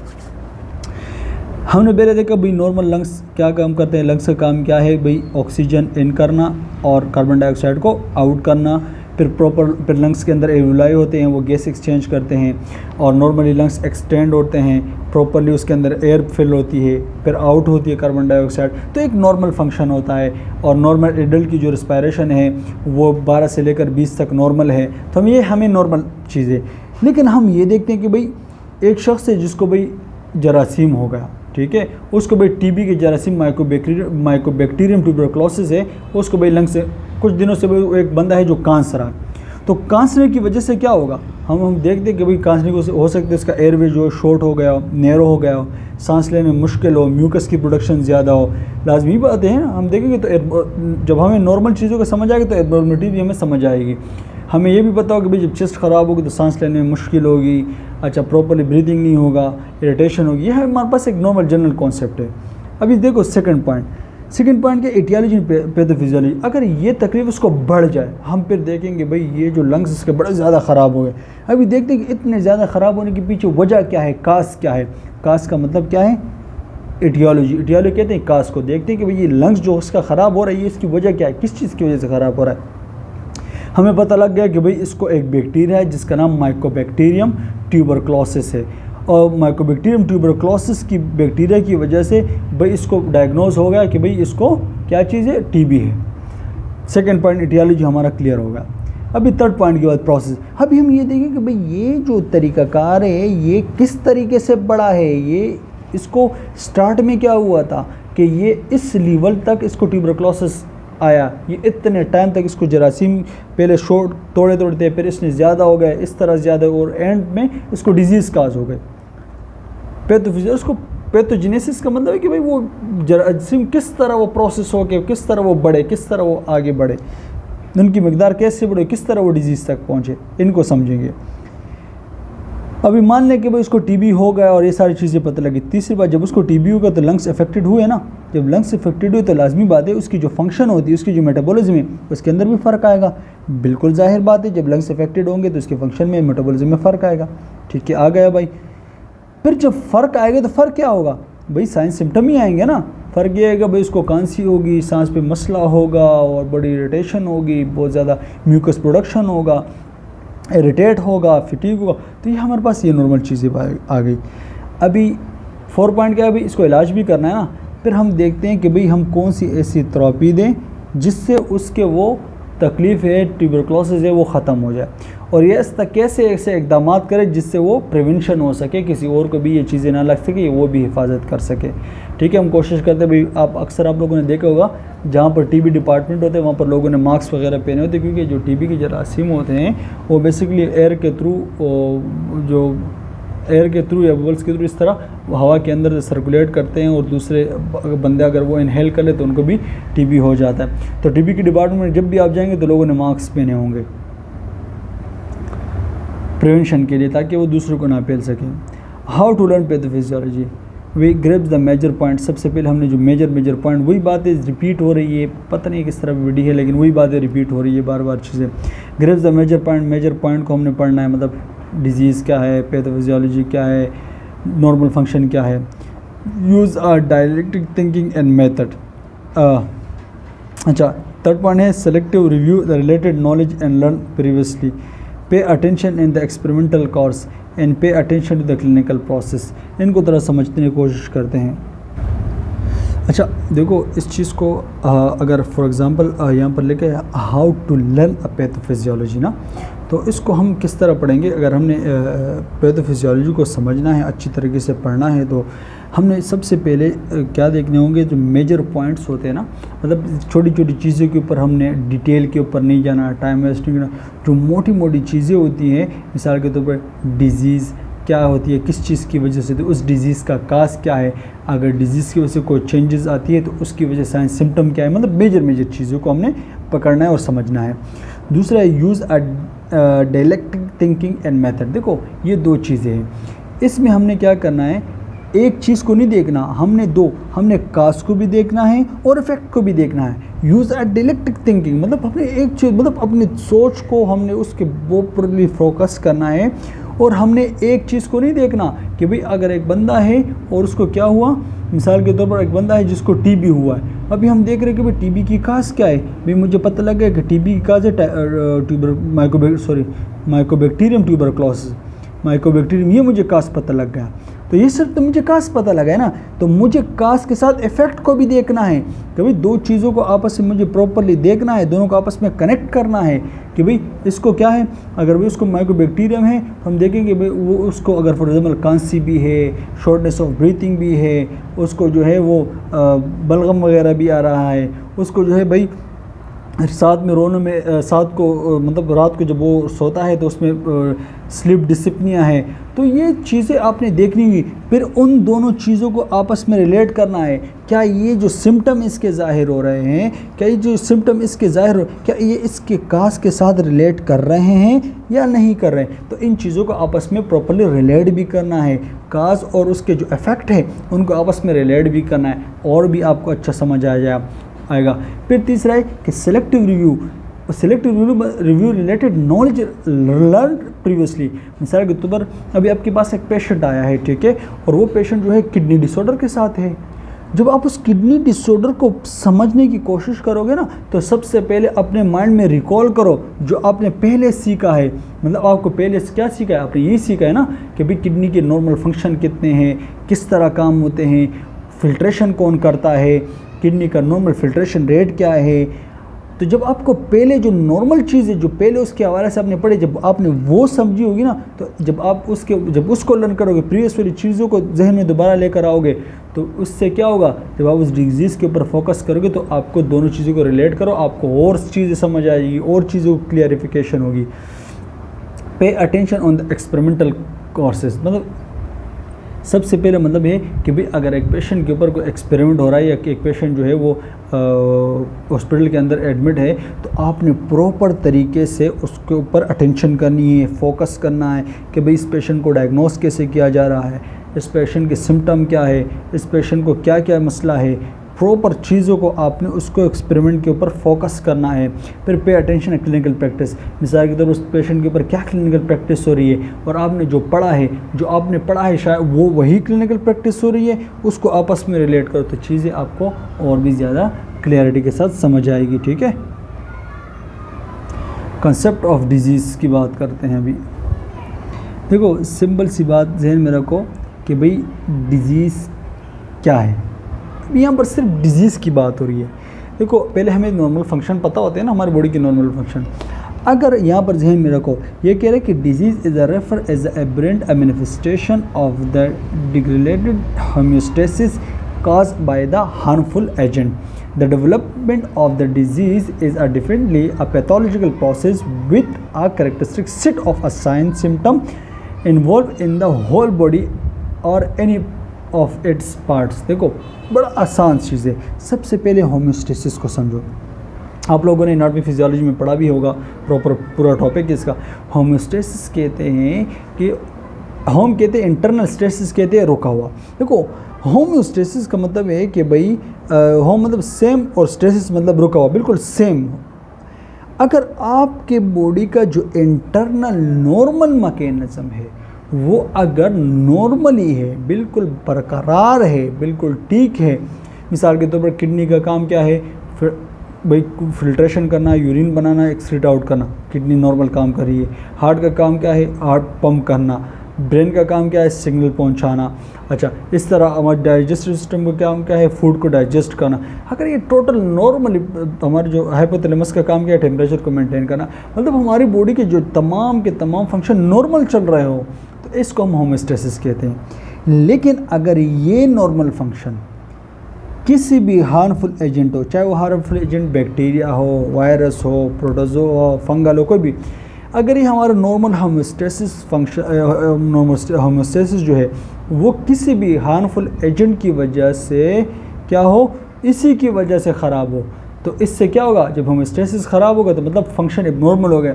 हमने पहले देखा भाई नॉर्मल लंग्स क्या काम करते हैं, लंग्स का काम क्या है भाई ऑक्सीजन इन करना और कार्बन डाइऑक्साइड को आउट करना। फिर लंग्स के अंदर एल्वुलाई होते हैं, वो गैस एक्सचेंज करते हैं और नॉर्मली लंग्स एक्सटेंड होते हैं, प्रॉपरली उसके अंदर एयर फिल होती है, फिर आउट होती है कार्बन डाइऑक्साइड। तो एक नॉर्मल फंक्शन होता है। और नॉर्मल एडल्ट की जो रिस्पायरेशन है वो 12 से लेकर 20 तक नॉर्मल है। तो हमें नॉर्मल चीज़ें, लेकिन हम ये देखते हैं कि भाई एक शख्स है जिसको भाई जरासीम हो गया, ठीक है, उसको भाई टीबी के जरासीम माइकोबैक्टीरियम ट्यूबरक्लोसिस है, उसको भाई लंग्स से कुछ दिनों से भाई एक बंदा है जो कांसरा। तो कांसरे की वजह से क्या होगा, हम देखते हैं कि भाई कांसरे को हो सकता है इसका एयरवे जो शॉर्ट हो गया हो, नैरो हो गया हो, सांस लेने में मुश्किल हो, म्यूकस की प्रोडक्शन ज़्यादा हो। लाजमी बात है ना, हम देखेंगे तो जब हमें नॉर्मल चीज़ों का समझ आएगी तो एब्नॉर्मलिटी भी हमें समझ आएगी। हमें ये भी पता होगा कि भाई जब चेस्ट ख़राब होगी तो सांस लेने में मुश्किल होगी, अच्छा प्रॉपर्ली ब्रीदिंग नहीं होगा, इरिटेशन होगी। यह हमारे पास एक नॉर्मल जनरल कॉन्सेप्ट है। अभी देखो सेकंड पॉइंट के एटियोलॉजी पैथोफिजियोलॉजी, अगर ये तकलीफ उसको बढ़ जाए, हम फिर देखेंगे भाई ये जो लंग्स इसके बड़े ज़्यादा ख़राब हो गए। अभी देखते हैं कि इतने ज़्यादा ख़राब होने के पीछे वजह क्या है, कास क्या है। कास का मतलब क्या है, एटियोलॉजी, एटियोलॉजी कहते हैं काज को, देखते हैं कि भाई ये लंग्स जो उसका ख़राब हो रहा है ये इसकी वजह क्या है, किस चीज़ की वजह से ख़राब हो रहा है। हमें पता लग गया कि भाई इसको एक बैक्टीरिया है जिसका नाम माइकोबैक्टीरियम ट्यूबरक्लोसिस है, और माइकोबैक्टीरियम ट्यूबरक्लोसिस की बैक्टीरिया की वजह से भाई इसको डायग्नोज हो गया कि भाई इसको क्या चीज़ है, टीबी है। सेकेंड पॉइंट एटियोलॉजी हमारा क्लियर हो गया। अभी थर्ड पॉइंट के बाद प्रोसेस। अभी हम ये देखें कि भाई ये जो तरीक़ाकार है ये किस तरीके से बढ़ा है, ये इसको स्टार्ट में क्या हुआ था कि ये इस लेवल तक इसको ट्यूबरक्लोसिस आया, ये इतने टाइम तक इसको जरासीम पहले शोट तोड़े थे, फिर इसने ज़्यादा हो गए, इस तरह ज़्यादा, और एंड में इसको डिजीज़ काज हो गए। पैथोफिजियोलॉजी, उसको पैथोजेनेसिस का मतलब है कि भाई वो जरासीम किस तरह वो प्रोसेस हो के किस तरह वो बढ़े, किस तरह वो आगे बढ़े, उनकी मकदार कैसे बढ़े, किस तरह वो डिजीज़ तक पहुँचे, इनको समझेंगे। अभी मान लें कि भाई उसको टीबी हो गया और ये सारी चीज़ें पता लगी। तीसरी बात, जब उसको टीबी होगा तो लंग्स अफेक्टेड हुए ना, जब लंग्स अफेक्टेड हुए तो लाजमी बात है उसकी जो फंक्शन होती है, उसकी जो मेटाबॉलिज्म है उसके अंदर भी फ़र्क आएगा। बिल्कुल जाहिर बात है, जब लंग्स अफेक्टेड होंगे तो उसके फंक्शन में, मेटाबॉलिज्म में फ़र्क आएगा। ठीक है, आ गया भाई। फिर जब फ़र्क आएगा तो फ़र्क क्या होगा भाई, साइंस सिम्टम ही आएंगे ना। फ़र्क ये आएगा भाई उसको खांसी होगी, सांस पे मसला होगा और बड़ी इरिटेशन होगी, बहुत ज़्यादा म्यूकस प्रोडक्शन होगा, इरिटेट होगा, फिटीग होगा। तो ये हमारे पास ये नॉर्मल चीज़ें आ गई। अभी 4 पॉइंट क्या है भाई, इसको इलाज भी करना है ना। फिर हम देखते हैं कि भाई हम कौन सी ऐसी थेरेपी दें जिससे उसके वो तकलीफ़ है, ट्यूबरक्लोसिस है, वो ख़त्म हो जाए, और ये इस तक कैसे ऐसे इकदाम करें जिससे वो प्रिवेंशन हो सके, किसी और को भी ये चीज़ें ना लग सके, वो भी हिफाजत कर सके। ठीक है, हम कोशिश करते हैं भाई। आप लोगों ने देखा होगा जहाँ पर टीबी डिपार्टमेंट होते हैं वहाँ पर लोगों ने मास्क वगैरह पहने होते हैं, क्योंकि जो टीबी के जरासीम होते हैं वो बेसिकली एयर के थ्रू या बबल्स के थ्रू इस तरह हवा के अंदर सर्कुलेट करते हैं, और दूसरे बंदे अगर वो इनहेल कर ले तो उनको भी टीबी हो जाता है। तो टीबी के डिपार्टमेंट में जब भी आप जाएंगे तो लोगों ने मास्क पहने होंगे प्रिवेंशन के लिए, ताकि वो दूसरों को ना फैल सकें। How to learn pathophysiology, we grasp the major point. सबसे पहले हमने जो मेजर पॉइंट, वही बातें रिपीट हो रही है, पता नहीं किस तरह विडी है, लेकिन वही बातें रिपीट हो रही है बार बार चीज़ें। ग्रेप्स द मेजर पॉइंट को हमने पढ़ना है, मतलब डिजीज़ क्या है, पैथोफिजियोलॉजी क्या है, नॉर्मल फंक्शन क्या है। Use a dialectic thinking and method. अच्छा, थर्ड पॉइंट है selective review the related knowledge and learn previously. Pay attention in the experimental course and pay attention to the clinical process. इनको तरह समझने की कोशिश करते हैं। अच्छा देखो, इस चीज़ को अगर फॉर एग्ज़ाम्पल यहाँ पर लेके how to learn a pathophysiology ना, तो इसको हम किस तरह पढ़ेंगे। अगर हमने पैथोफिजियोलॉजी को समझना है, अच्छी तरीके से पढ़ना है, तो हमने सबसे पहले क्या देखने होंगे, जो मेजर पॉइंट्स होते हैं ना, मतलब छोटी छोटी चीज़ों के ऊपर हमने डिटेल के ऊपर नहीं जाना, टाइम वेस्ट नहीं करना। जो मोटी मोटी चीज़ें होती हैं, मिसाल के तौर पर डिज़ीज़ क्या होती है, किस चीज़ की वजह से, तो उस डिज़ीज़ का काज क्या है, अगर डिज़ीज़ की वजह से कोई चेंजेस आती है तो उसकी वजह से सिम्टम क्या है, मतलब मेजर चीज़ों को हमने पकड़ना है और समझना है। दूसरा है use a dialectic thinking and method. देखो ये दो चीज़ें हैं, इसमें हमने क्या करना है, एक चीज़ को नहीं देखना, हमने काज को भी देखना है और इफेक्ट को भी देखना है। यूज़ अ डायलेक्टिक थिंकिंग मतलब अपने एक चीज़, मतलब अपनी सोच को हमने उसके प्रॉपर्ली फोकस करना है, और हमने एक चीज़ को नहीं देखना कि भाई अगर एक बंदा है और उसको क्या हुआ, मिसाल के तौर पर एक बंदा है जिसको टीबी हुआ है, अभी हम देख रहे हैं कि भाई टीबी की काज क्या है, भाई मुझे पता लग गया कि टीबी की काज है माइकोबैक्टीरियम ट्यूबरक्लोसिस, माइकोबैक्टीरियम, ये मुझे काज पता लग गया। तो ये सिर्फ तो मुझे काज पता लगा है ना, तो मुझे काज के साथ इफेक्ट को भी देखना है कि भाई दो चीज़ों को आपस में मुझे प्रॉपरली देखना है, दोनों को आपस में कनेक्ट करना है कि भाई इसको क्या है। अगर भाई उसको माइकोबैक्टीरियम है तो हम देखेंगे भाई वो उसको अगर फॉर एग्जाम्पल खांसी भी है, शॉर्टनेस ऑफ ब्रीथिंग भी है, उसको जो है वो बलगम वगैरह भी आ रहा है, उसको जो है भाई साथ में रोने में मतलब रात को जब वो सोता है तो उसमें स्लीप डिस्पनिया है। तो ये चीज़ें आपने देखनी हुई, फिर उन दोनों चीज़ों को आपस में रिलेट करना है। क्या ये जो सिम्टम इसके ज़ाहिर हो रहे हैं, क्या ये जो सिम्टम इसके ज़ाहिर हो, क्या ये इसके काज के साथ रिलेट कर रहे हैं या नहीं कर रहे हैं। तो इन चीज़ों को आपस में प्रॉपर्ली रिलेट भी करना है, काज और उसके जो इफ़ेक्ट है उनको आपस में रिलेट भी करना है, और भी आपको अच्छा समझ आएगा। फिर तीसरा है कि selective review selective review related knowledge learn previously. मिसाल के तौर पर अभी आपके पास एक पेशेंट आया है, ठीक है, और वो पेशेंट जो है किडनी डिसऑर्डर के साथ है। जब आप उस किडनी डिसऑर्डर को समझने की कोशिश करोगे ना, तो सबसे पहले अपने माइंड में रिकॉल करो जो आपने पहले सीखा है। मतलब आपको पहले क्या सीखा है, आपने यही सीखा है ना कि भाई किडनी के नॉर्मल फंक्शन कितने हैं, किस तरह काम होते हैं, फिल्ट्रेशन कौन करता है, किडनी का नॉर्मल फिल्ट्रेशन रेट क्या है। तो जब आपको पहले जो नॉर्मल चीज़ है, जो पहले उसके हवाले से आपने पढ़ी, जब आपने वो समझी होगी ना, तो जब आप उसको लर्न करोगे, प्रीवियस वाली चीज़ों को जहन में दोबारा लेकर आओगे, तो उससे क्या होगा, जब आप उस डिजीज़ के ऊपर फोकस करोगे तो आपको दोनों चीज़ों को रिलेट करो, आपको और चीज़ें समझ आएगी, और चीज़ों की क्लियरिफिकेशन होगी। Pay attention on the experimental courses, मतलब सबसे पहले मतलब है कि भाई अगर एक पेशेंट के ऊपर कोई एक्सपेरिमेंट हो रहा है या कि एक पेशेंट जो है वो हॉस्पिटल के अंदर एडमिट है, तो आपने प्रॉपर तरीके से उसके ऊपर अटेंशन करनी है, फोकस करना है कि भाई इस पेशेंट को डायग्नोस कैसे किया जा रहा है, इस पेशेंट के सिम्टम क्या है, इस पेशेंट को क्या क्या मसला है। प्रॉपर चीज़ों को आपने उसको एक्सपेरिमेंट के ऊपर फोकस करना है। फिर पे अटेंशन क्लिनिकल प्रैक्टिस, मिसाल के तौर पर उस पेशेंट के ऊपर क्या क्लिनिकल प्रैक्टिस हो रही है, और आपने जो आपने पढ़ा है शायद वो वही क्लिनिकल प्रैक्टिस हो रही है, उसको आपस में रिलेट करो, तो चीज़ें आपको और भी ज़्यादा क्लियरिटी के साथ समझ आएगी। ठीक है, कंसेप्ट ऑफ डिजीज़ की बात करते हैं अभी। देखो सिंपल सी बात जहन में रखो कि भाई डिजीज़ क्या है। यहाँ पर सिर्फ डिजीज़ की बात हो रही है। देखो पहले हमें नॉर्मल फंक्शन पता होते हैं ना, हमारी बॉडी के नॉर्मल फंक्शन। अगर यहाँ पर जहन में रखो, ये कह रहे हैं कि disease is a refer as a aberrant a manifestation of the degraded homeostasis caused by the harmful agent. The development of the disease is a definitely a pathological process with a characteristic set of a sign symptom involved in the whole body or any of its parts. देखो बड़ा आसान चीज़ है। सबसे पहले homeostasis को समझो। आप लोगों ने एनाटॉमी फिजियोलॉजी में पढ़ा भी होगा, प्रॉपर पूरा टॉपिक है इसका। होम्योस्टेसिस कहते हैं कि होम कहते हैं इंटरनल, स्टेसिस कहते हैं रुका हुआ। देखो होम्योस्टेसिस का मतलब है कि भाई होम मतलब सेम और स्टेसिस मतलब रुका हुआ, बिल्कुल सेम। अगर आपके बॉडी का जो इंटरनल नॉर्मल मैकेनिज्म है वो अगर नॉर्मली है, बिल्कुल बरकरार है, बिल्कुल ठीक है। मिसाल के तौर पर किडनी का काम क्या है, भाई फिल्ट्रेशन करना, यूरिन बनाना, एक्सक्रीट आउट करना, किडनी नॉर्मल काम कर रही है। हार्ट का काम क्या है, हार्ट पंप करना। ब्रेन का काम क्या है, सिग्नल पहुंचाना। अच्छा, इस तरह हमारे डाइजेस्टिव सिस्टम का काम क्या है, फूड को डाइजेस्ट करना। अगर ये टोटल नॉर्मली, हमारे जो हाइपोथैलेमस का काम क्या है, टेम्परेचर को मेंटेन करना। मतलब हमारी बॉडी के जो तमाम के तमाम फंक्शन नॉर्मल चल रहे हो, तो इसको हम होम्योस्टेसिस कहते हैं। लेकिन अगर ये नॉर्मल फंक्शन किसी भी हार्मफुल एजेंट हो, चाहे वो हार्मफुल एजेंट बैक्टीरिया हो, वायरस हो, प्रोटोजो हो, फंगल हो, कोई भी, अगर ये हमारा नॉर्मल होम्योस्टेसिस फंक्शन, होम्योस्टेसिस जो है वो किसी भी हार्मफुल एजेंट की वजह से क्या हो, इसी की वजह से ख़राब हो, तो इससे क्या होगा, जब होम्योस्टेसिस ख़राब होगा तो मतलब फंक्शन एबनॉर्मल हो गया।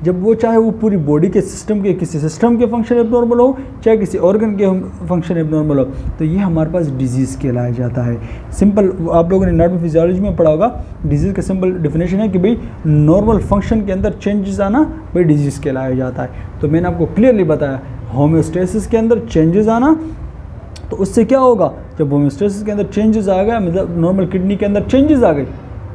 जब वो चाहे वो पूरी बॉडी के सिस्टम के, किसी सिस्टम के फंक्शन एबनॉर्मल हो, चाहे किसी ऑर्गन के फंक्शन एबनॉर्मल हो, तो ये हमारे पास डिजीज़ कहलाया जाता है। सिंपल, आप लोगों ने एनाटॉमी फिजियोलॉजी में पढ़ा होगा, डिजीज़ का सिंपल डिफिनेशन है कि भाई नॉर्मल फंक्शन के अंदर चेंजेस आना भाई डिजीज़ कहलाया जाता है। तो मैंने आपको क्लियरली बताया, होम्योस्टेसिस के अंदर चेंजेस आना, तो उससे क्या होगा, जब होम्योस्टेसिस के अंदर चेंजेस आ गया, मतलब नॉर्मल किडनी के अंदर चेंजेस आ गए।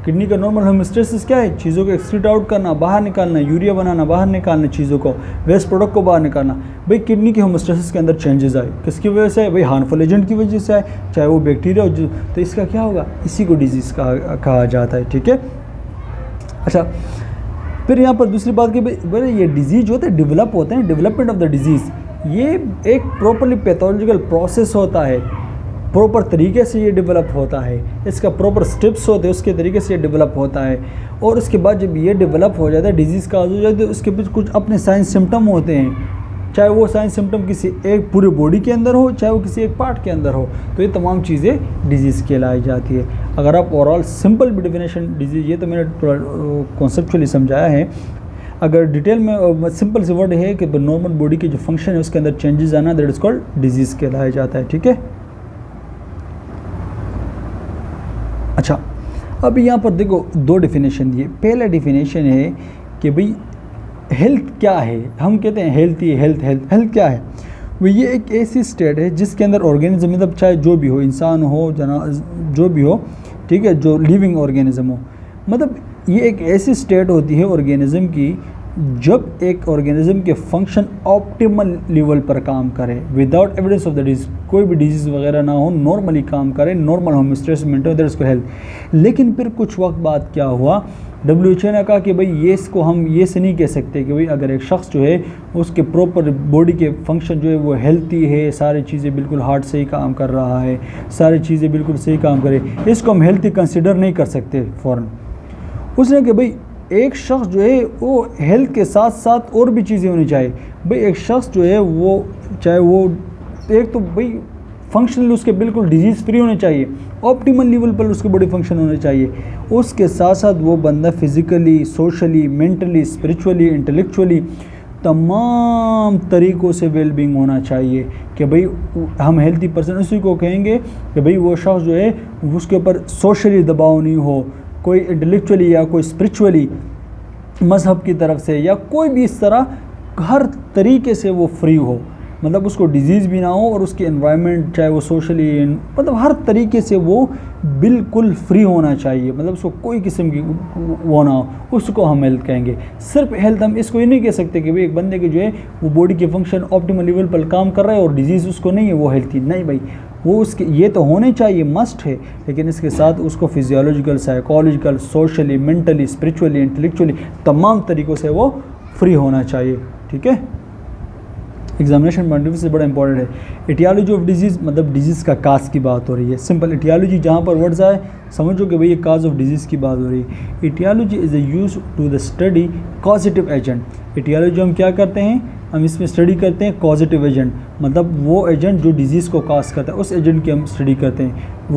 किडनी का नॉर्मल होम्योस्टेसिस क्या है, चीज़ों को एक्सक्रीट आउट करना, बाहर निकालना, यूरिया बनाना, बाहर निकालना, चीज़ों को, वेस्ट प्रोडक्ट को बाहर निकालना। भाई किडनी के होम्योस्टेसिस के अंदर चेंजेस आए, किसकी वजह से आए, भाई हार्मफुल एजेंट की वजह से आए, चाहे वो बैक्टीरिया हो, तो इसका क्या होगा, इसी को डिजीज़ कहा जाता है। ठीक है, अच्छा, फिर यहाँ पर दूसरी बात कि भाई ये डिजीज़ होते हैं, डेवलप होते हैं, डेवलपमेंट ऑफ द डिजीज़, ये एक प्रॉपरली पैथोलॉजिकल प्रोसेस होता है, प्रॉपर तरीके से ये डेवलप होता है, इसका प्रॉपर स्टेप्स होते हैं, उसके तरीके से ये डेवलप होता है। और उसके बाद जब ये डेवलप हो जाता है, डिजीज़ का हो जाता है, तो उसके पीछे कुछ अपने साइन सिम्टम होते हैं, चाहे वो साइन सिम्टम किसी एक पूरे बॉडी के अंदर हो, चाहे वो किसी एक पार्ट के अंदर हो, तो ये तमाम चीज़ें डिजीज़ कहलाई जाती है। अगर आप ओवरऑल सिंपल भी डेफिनेशन डिजीज़, ये तो मैंने कॉन्सेप्चुअली समझाया है। अगर डिटेल में सिंपल से वर्ड है कि नॉर्मल बॉडी के जो फंक्शन है उसके अंदर चेंजेस आना, दैट इज़ कॉल्ड डिजीज़ कहलाया जाता है। ठीक है, अच्छा, अब यहाँ पर देखो दो डेफिनेशन दिए। पहला डेफिनेशन है कि भाई हेल्थ क्या है। हम कहते हैं हेल्थी, हेल्थ क्या है? वो ये एक ऐसी स्टेट है जिसके अंदर ऑर्गेनिज्म, मतलब चाहे जो भी हो, इंसान हो, जो भी हो, ठीक है, जो लिविंग ऑर्गेनिज्म हो, मतलब ये एक ऐसी स्टेट होती है ऑर्गेनिज्म की जब एक ऑर्गेनिज्म के फंक्शन ऑप्टिमल लेवल पर काम करे, without evidence of the disease, कोई भी डिजीज़ वगैरह ना हो, नॉर्मली काम करे, नॉर्मल होमोस्टेसिस मेंटेन हो, दैट इज हेल्थ। लेकिन फिर कुछ वक्त बाद क्या हुआ, WHO ने कहा कि भाई ये इसको हम ये से नहीं कह सकते कि भाई अगर एक शख्स जो है उसके प्रॉपर बॉडी के फंक्शन जो है वो हेल्थी है, सारी चीज़ें बिल्कुल हार्ट से ही काम कर रहा है, सारी चीज़ें बिल्कुल सही काम करे, इसको हम हेल्थी कंसिडर नहीं कर सकते फ़ौरन। उसने कि भाई एक शख्स जो है वो हेल्थ के साथ साथ और भी चीज़ें होनी चाहिए। भाई एक शख्स जो है वो चाहे वो एक तो भाई फंक्शनली उसके बिल्कुल डिजीज़ फ्री होने चाहिए, ऑप्टिमल लेवल पर उसके बॉडी फंक्शन होने चाहिए, उसके साथ साथ वो बंदा physically, socially, mentally, spiritually, intellectually तमाम तरीक़ों से वेलबींग होना चाहिए कि भाई हम हेल्थी पर्सन उसी को कहेंगे कि भाई वो शख्स जो है उसके ऊपर सोशली दबाव नहीं हो, कोई इंटेलेक्चुअली या कोई स्पिरिचुअली मज़हब की तरफ से या कोई भी इस तरह हर तरीके से वो फ्री हो, मतलब उसको डिजीज़ भी ना हो और उसकी एनवायरनमेंट चाहे वो सोशली, मतलब हर तरीके से वो बिल्कुल फ्री होना चाहिए, मतलब उसको कोई किस्म की वो ना हो, उसको हम हेल्थ कहेंगे। सिर्फ हेल्थ हम इसको ये नहीं कह सकते कि भाई एक बंदे के जो है वो बॉडी के फंक्शन ऑप्टिमल लेवल पर काम कर रहा है और डिजीज़ उसको नहीं है, वो हेल्थी नहीं। भाई वो उसके ये तो होने चाहिए, मस्ट है, लेकिन इसके साथ उसको physiological, psychological, socially, mentally, spiritually, intellectually तमाम तरीक़ों से वो फ्री होना चाहिए। ठीक है, एग्जामिनेशन पॉइंट ऑफ व्यू से बड़ा इंपॉर्टेंट है। एटियोलॉजी ऑफ डिजीज़, मतलब डिजीज़ का काज की बात हो रही है। सिंपल एटियोलॉजी जहाँ पर वर्ड्स आए समझो कि भाई ये काज ऑफ डिजीज़ की बात हो रही है। Etiology is a use to the study causative agent. Etiology हम क्या करते हैं, हम इसमें स्टडी करते हैं कॉजेटिव एजेंट, मतलब वो एजेंट जो डिजीज़ को काज करता है उस एजेंट की हम स्टडी करते हैं।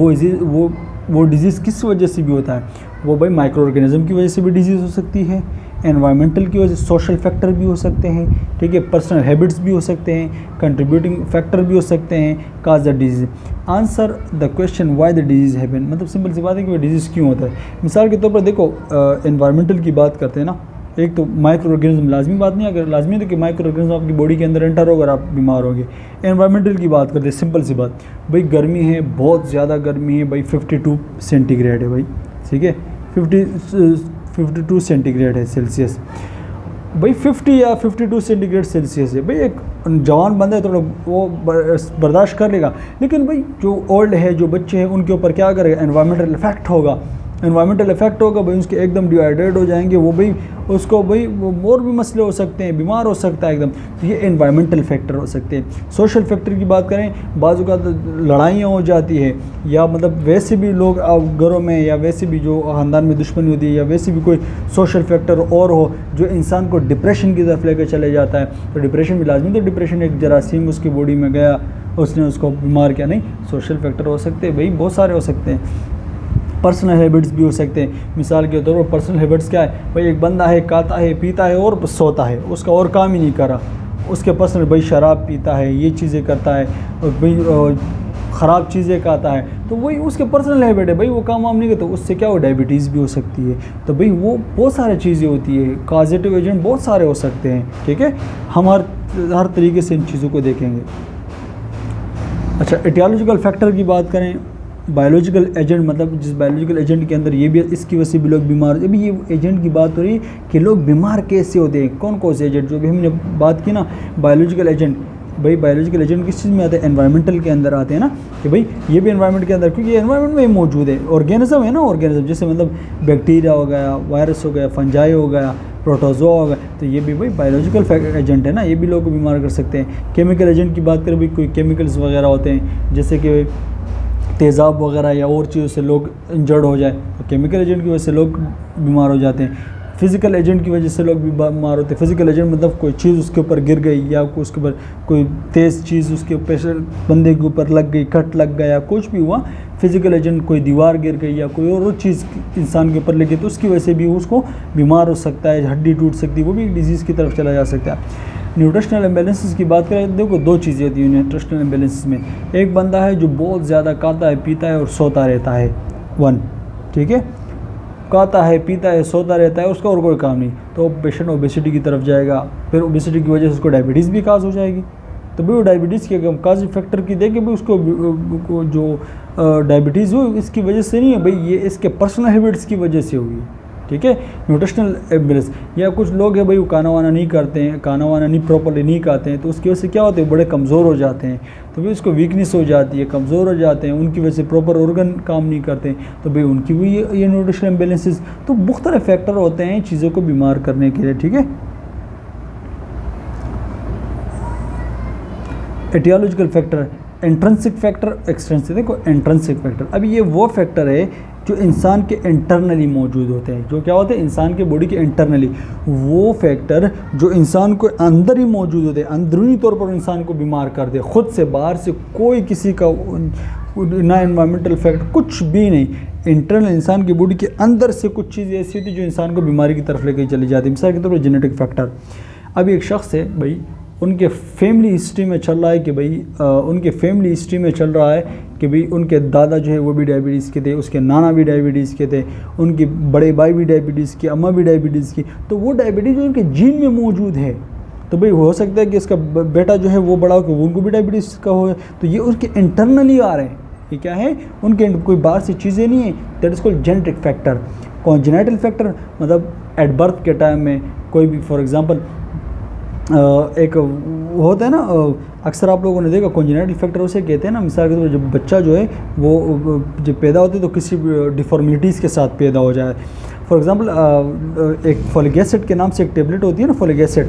वो डिजीज़ किस वजह से भी होता है, वो भाई माइक्रो ऑर्गेनिज्म की वजह से भी डिजीज़ हो सकती है, एनवायरमेंटल की वजह से, सोशल फैक्टर भी हो सकते हैं, ठीक है, पर्सनल हैबिट्स भी हो सकते हैं, कंट्रीब्यूटिंग फैक्टर भी हो सकते हैं, काज the disease. Answer the question why the disease happen, मतलब सिंपल सी बात है कि वो डिजीज़ क्यों होता है। मिसाल के तौर पर देखो एनवायरमेंटल की बात करते हैं ना, एक तो माइक्रो ऑर्गेनिज्म, लाजमी बात नहीं, अगर लाजमी है तो कि माइक्रो ऑर्गेनिज्म आपकी बॉडी के अंदर एंटर होगा और आप बीमार होंगे। एनवायरमेंटल की बात करते हैं, सिंपल सी बात, भाई गर्मी है, बहुत ज़्यादा गर्मी है, भाई 52 सेंटीग्रेड है भाई, ठीक है, 52 सेंटीग्रेड है सेल्सियस, भाई 50 या 52 सेंटीग्रेड सेल्सियस है। भाई एक जवान बंदा है थोड़ा वो बर्दाश्त कर लेगा, लेकिन भाई जो ओल्ड है, जो बच्चे हैं, उनके ऊपर क्या करेगा, एनवायरमेंटल इफेक्ट होगा, भाई उसके एकदम डिहाइड्रेट हो जाएंगे, वो भाई उसको भाई वो और भी मसले हो सकते हैं, बीमार हो सकता है एकदम। तो ये एनवायरमेंटल फैक्टर हो सकते हैं। सोशल फैक्टर की बात करें, बाज़ औक़ात लड़ाइयाँ हो जाती है, या मतलब वैसे भी लोग घरों में, या वैसे भी जो ख़ानदान में दुश्मनी होती है, या वैसे भी कोई सोशल फैक्टर और हो जो इंसान को डिप्रेशन की तरफ लेकर चले जाता है। तो डिप्रेशन भी लाजमी, तो डिप्रेशन एक जरासीम उसकी बॉडी में गया, उसने उसको बीमार किया, नहीं, सोशल फैक्टर हो सकते हैं भाई, बहुत सारे हो सकते हैं। पर्सनल हैबिट्स भी हो सकते हैं। मिसाल के तौर पर पर्सनल हैबिट्स क्या है, भाई एक बंदा है, खाता है, पीता है और सोता है, उसका और काम ही नहीं करा, उसके पर्सनल भाई शराब पीता है, ये चीज़ें करता है, और भाई ख़राब चीज़ें खाता है, तो वही उसके पर्सनल हैबिट है, भाई वो काम वाम नहीं करता, उससे क्या हो, डायबिटीज़ भी हो सकती है। तो भाई वो बहुत सारी चीज़ें होती है, कॉजेटिव एजेंट बहुत सारे हो सकते हैं। ठीक है, हम हर तरीके से इन चीज़ों को देखेंगे। अच्छा, एटियोलॉजिकल फैक्टर की बात करें, बायोलॉजिकल एजेंट, मतलब जिस बायोलॉजिकल एजेंट के अंदर ये भी इसकी वजह से भी लोग बीमार, अभी ये एजेंट की बात हो रही है कि लोग बीमार कैसे होते हैं, कौन कौन से एजेंट, जो भी हमने बात की ना बायोलॉजिकल एजेंट। भाई बायोलॉजिकल एजेंट किस चीज़ में आते हैं, एनवायरमेंटल के अंदर आते हैं ना, कि भाई ये भी एनवायरनमेंट के अंदर, क्योंकि एनवायरनमेंट में मौजूद है, ऑर्गेनिज्म है ना, ऑर्गेनिज्म जैसे मतलब बैक्टीरिया हो गया, वायरस हो गया, फंजाई हो गया, प्रोटोजोआ हो गया, तो ये भी भाई बायोलॉजिकल एजेंट है ना, ये भी लोग को बीमार कर सकते हैं। केमिकल एजेंट की बात करें, भाई कोई केमिकल्स वगैरह होते हैं, जैसे कि तेज़ाब वगैरह या और चीज़ों से लोग इंजर्ड हो जाए, तो केमिकल एजेंट की वजह से लोग बीमार हो जाते हैं। फिज़िकल एजेंट की वजह से लोग बीमार होते हैं। फिज़िकल एजेंट मतलब कोई चीज़ उसके ऊपर गिर गई, या उसके ऊपर कोई तेज़ चीज़ उसके ऊपर बंदे के ऊपर लग गई, कट लग गया, कुछ भी हुआ, फिज़िकल एजेंट, कोई दीवार गिर गई या कोई और चीज़ इंसान के ऊपर लगी, तो उसकी वजह से भी उसको बीमार हो सकता है, हड्डी टूट सकती है, वो भी डिजीज़ की तरफ चला जा सकता है। न्यूट्रिशनल इम्बैलेंसेस की बात करें, देखो दो चीज़ें होती हैं न्यूट्रिशनल इम्बैलेंसेस में। एक बंदा है जो बहुत ज़्यादा खाता है, पीता है और सोता रहता है, 1, ठीक है, खाता है, पीता है, सोता रहता है, उसका और कोई काम नहीं, तो पेशेंट ओबेसिटी की तरफ जाएगा। फिर ओबेसिटी की वजह से उसको डायबिटीज़ भी काज हो जाएगी। तो भाई वो डायबिटीज़ के काज फैक्टर की देखे भाई उसको जो डायबिटीज़ हो इसकी वजह से नहीं है भाई, ये इसके पर्सनल हैबिट्स की वजह से हुई। ठीक है, न्यूट्रिशनल एबिलिटीज। या कुछ लोग हैं भाई वो खाना वाना नहीं करते हैं, खाना वाना नहीं प्रॉपर्ली नहीं खाते हैं, तो उसकी वजह से क्या होते हैं, बड़े कमज़ोर हो जाते हैं। तो भाई उसको वीकनेस हो जाती है, कमज़ोर हो जाते हैं, उनकी वजह से प्रॉपर ऑर्गन काम नहीं करते, तो भाई उनकी भी ये न्यूट्रिशनल इम्बैलेंसेस। तो मुख्तलिफ फैक्टर होते हैं चीज़ों को बीमार करने के लिए। ठीक है, aetiological factor, intrinsic factor, extrinsic. देखो इंट्रिंसिक फैक्टर, अभी ये वो फैक्टर है जो इंसान के इंटरनली मौजूद होते हैं। जो क्या होते हैं, इंसान के बॉडी के इंटरनली वो फैक्टर जो इंसान को अंदर ही मौजूद होते हैं, अंदरूनी तौर पर इंसान को बीमार कर दे, खुद से बाहर से कोई किसी का ना एनवायरमेंटल फैक्टर कुछ भी नहीं, इंटरनल इंसान की बॉडी के अंदर से कुछ चीज़ ऐसी होती है जो इंसान को बीमारी की तरफ लेकर चली जाती है। मिसाल के तौर पर जेनेटिक फैक्टर। अभी एक शख्स है भाई, उनके फैमिली हिस्ट्री में चल रहा है कि भाई उनके फैमिली हिस्ट्री में चल रहा है कि भाई उनके दादा जो है वो भी डायबिटीज़ के थे, उसके नाना भी डायबिटीज़ के थे, उनकी बड़े भाई भी डायबिटीज़ की, अम्मा भी डायबिटीज़ की, तो वो डायबिटीज़ उनके जीन में मौजूद है। तो भाई हो सकता है कि इसका बेटा जो है वो बड़ा हो कि उनको भी डायबिटीज़ का हो, तो ये उनके इंटरनली आ रहे हैं। ये क्या है, उनके कोई बाहर से चीज़ें नहीं है। That is called genetic factor. Congenital factor मतलब एट बर्थ के टाइम में कोई भी, फॉर एग्जांपल एक वो होता है ना, अक्सर आप लोगों ने देखा कॉन्जेनिटल फैक्टर उसे कहते हैं ना। मिसाल के तौर पर जब बच्चा जो है वो जब पैदा होते तो किसी डिफॉर्मिटीज़ के साथ पैदा हो जाए। फॉर एग्जांपल एक फोलिक एसिड के नाम से एक टेबलेट होती है ना, फोलिक एसिड,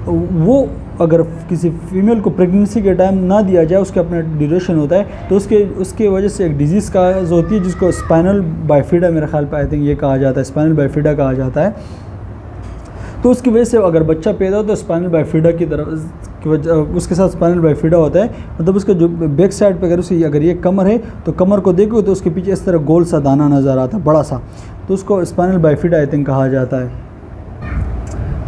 वो अगर किसी फीमेल को प्रेगनेंसी के टाइम ना दिया जाए, उसका अपना ड्यूरेशन होता है, तो उसके वजह से एक डिजीज़ का होती है जिसको स्पाइनल बाइफिडा, मेरे ख्याल पर आई थिंक ये कहा जाता है, स्पाइनल बाइफिडा कहा जाता है। तो उसकी वजह से अगर बच्चा पैदा होता है तो स्पाइनल बाइफिडा की तरफ की वजह, उसके साथ स्पाइनल बाइफिडा होता है, मतलब उसका जो बैक साइड पे अगर ये कमर है तो कमर को देखो तो उसके पीछे इस तरह गोल सा दाना नज़र आता है, बड़ा सा, तो उसको स्पाइनल बाइफिडा आई थिंक कहा जाता है।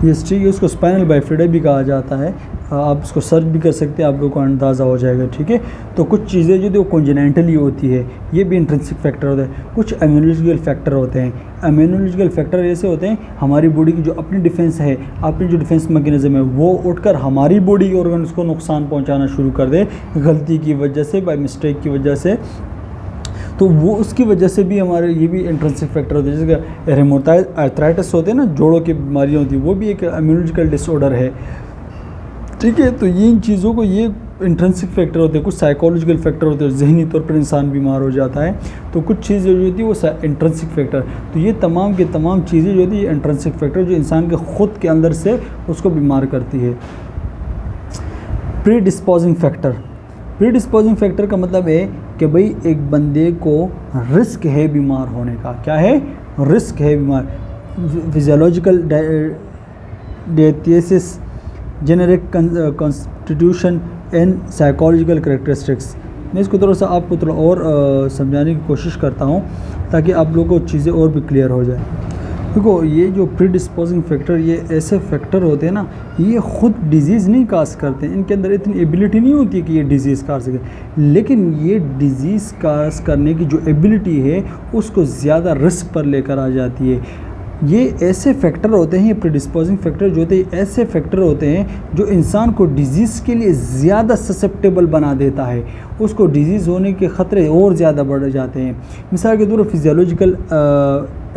ये ठीक है, उसको स्पाइनल बाइफिडा भी कहा जाता है। आप उसको सर्च भी कर सकते हैं, आप लोगों को अंदाज़ा हो जाएगा। ठीक है, तो कुछ चीज़ें जो वो कॉन्जेनिटली होती है, ये भी इंट्रिंसिक फैक्टर होता है। कुछ इम्यूनोलॉजिकल फैक्टर होते हैं। इम्यूनोलॉजिकल फैक्टर ऐसे होते हैं, हमारी बॉडी की जो अपनी डिफेंस है, अपनी जो डिफेंस मैकेनिज्म है, वो उठकर हमारी बॉडी ऑर्गन्स को नुकसान पहुँचाना शुरू कर दे गलती की वजह से, बाय मिस्टेक की वजह से। तो वो उसकी वजह से भी हमारे ये भी इंट्रिंसिक फैक्टर होते हैं। जैसे रेमोटाइड आर्थराइटिस होते हैं ना, जोड़ों की बीमारियाँ होती है, वो भी एक इम्यूनोलॉजिकल डिसऑर्डर है। ठीक है, तो ये इन चीज़ों को ये इंट्रिंसिक फैक्टर होते हैं। कुछ साइकोलॉजिकल फैक्टर होते हैं, जहनी तौर पर इंसान बीमार हो जाता है, तो कुछ चीज़ें जो होती है वो इंट्रिंसिक फैक्टर। तो ये तमाम के तमाम चीज़ें जो होती है इंट्रिंसिक फैक्टर, जो इंसान के ख़ुद के अंदर से उसको बीमार करती है। Pre disposing factor. Pre disposing factor का मतलब है कि भाई एक बंदे को रिस्क है बीमार होने का। क्या है, रिस्क है बीमार। Physiological diathesis, generic constitution and psychological characteristics. मैं इसको थोड़ा सा आपको थोड़ा और समझाने की कोशिश करता हूँ ताकि आप लोगों को चीज़ें और भी क्लियर हो जाए। देखो, ये जो प्री डिस्पोजिंग फैक्टर, ये ऐसे फैक्टर होते हैं ना, ये ख़ुद डिज़ीज़ नहीं काज करते हैं, इनके अंदर इतनी एबिलिटी नहीं होती है कि ये डिज़ीज़ काज सके, लेकिन ये डिज़ीज़ काज करने की जो एबिलिटी है उसको ज़्यादा रिस्क पर लेकर आ जाती है। ये ऐसे फैक्टर होते हैं, ये प्रीडिस्पोजिंग फैक्टर जो होते हैं ऐसे फैक्टर होते हैं जो इंसान को डिज़ीज़ के लिए ज़्यादा ससेप्टेबल बना देता है, उसको डिज़ीज़ होने के ख़तरे और ज़्यादा बढ़ जाते हैं। मिसाल के तौर पर फिजियोलॉजिकल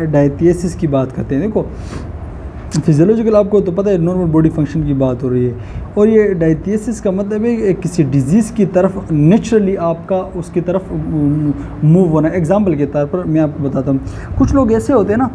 डायथियोसिस की बात करते हैं। देखो, फिजियोलॉजिकल आपको तो पता है नॉर्मल बॉडी फंक्शन की बात हो रही है, और ये डायथियोसिस का मतलब है किसी डिज़ीज़ की तरफ नेचुरली आपका उसकी तरफ मूव होना। एग्जांपल के तौर पर मैं आपको बताता हूँ, कुछ लोग ऐसे होते हैं ना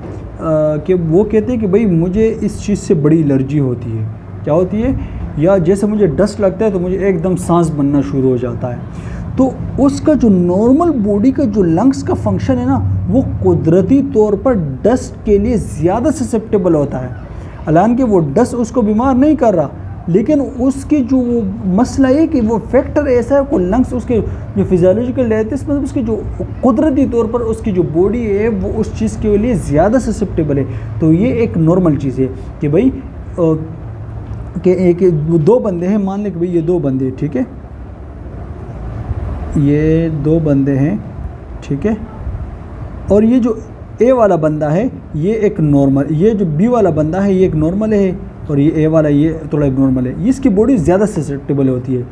कि वो कहते हैं कि भाई मुझे इस चीज़ से बड़ी एलर्जी होती है। क्या होती है, या जैसे मुझे डस्ट लगता है तो मुझे एकदम सांस बनना शुरू हो जाता है। तो उसका जो नॉर्मल बॉडी का जो लंग्स का फंक्शन है ना, वो कुदरती तौर पर डस्ट के लिए ज़्यादा ससेप्टेबल होता है। हालांकि वो डस्ट उसको बीमार नहीं कर रहा, लेकिन उसकी जो मसला है कि वो फैक्टर ऐसा है, को लंग्स उसके जो फिजियोलॉजिकल डायथियोसिस मतलब उसकी जो कुदरती तौर पर उसकी जो बॉडी है वो उस चीज़ के लिए ज़्यादा ससेप्टेबल है। तो ये एक नॉर्मल चीज़ है कि भाई कि एक दो बंदे हैं, मान लें कि भाई ये दो बंदे, ठीक है, ये दो बंदे हैं, ठीक है, और ये जो ए वाला बंदा है ये एक नॉर्मल, ये जो बी वाला बंदा है ये एक नॉर्मल है, और ये ए वाला ये थोड़ा नॉर्मल है। इसकी बॉडी ज़्यादा ससेप्टेबल होती है,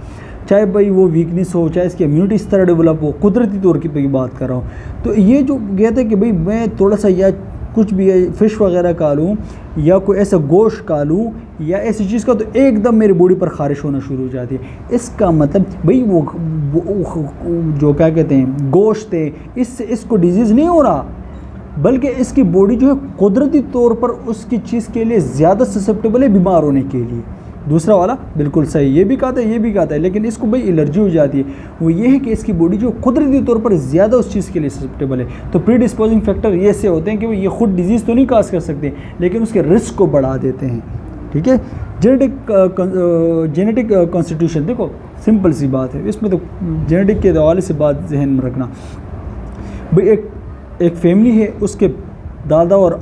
चाहे भाई वो वीकनेस हो, चाहे इसकी इम्यूनिटी इस तरह डेवलप हो, कुदरती तौर की बात कर रहा हूँ। तो ये जो कहते हैं कि भाई मैं थोड़ा सा या कुछ भी फ़िश वगैरह खा लूँ या कोई ऐसा गोश्त खा लूँ या ऐसी चीज़ का, तो एकदम मेरी बॉडी पर ख़ारिश होना शुरू हो जाती है। इसका मतलब भाई वो जो क्या कहते हैं गोश्त है, इससे इसको डिजीज़ नहीं हो रहा, बल्कि इसकी बॉडी जो है कुदरती तौर पर उसकी चीज़ के लिए ज़्यादा ससेप्टेबल है बीमार होने के लिए। दूसरा वाला बिल्कुल सही, ये भी खाता है ये भी खाता है, लेकिन इसको भाई एलर्जी हो जाती है। वो ये है कि इसकी बॉडी जो कुदरती तौर पर ज़्यादा उस चीज़ के लिए ससेप्टेबल है। तो प्री डिस्पोजिंग फैक्टर ये से होते हैं कि वो ये खुद डिजीज़ तो नहीं काज कर सकते, लेकिन उसके रिस्क को बढ़ा देते हैं। ठीक है, जेनेटिक कॉन्स्टिट्यूशन, देखो सिंपल सी बात है, इसमें तो जेनेटिक के हवाले से बात जहन में रखना। भाई एक फैमिली है, उसके दादा और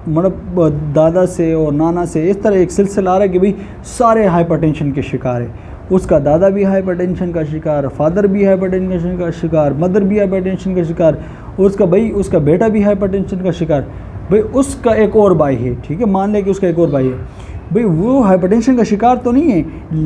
मतलब दादा से और नाना से इस तरह एक सिलसिला आ रहा है कि भाई सारे हाइपरटेंशन के शिकार है। उसका दादा भी हाइपरटेंशन का शिकार, फादर भी हाइपरटेंशन का शिकार, मदर भी हाइपरटेंशन का शिकार, उसका बेटा भी हाइपरटेंशन का शिकार। भाई उसका एक और भाई है, ठीक है, मान लें कि उसका एक और भाई है, भाई वो हाइपरटेंशन का शिकार तो नहीं है,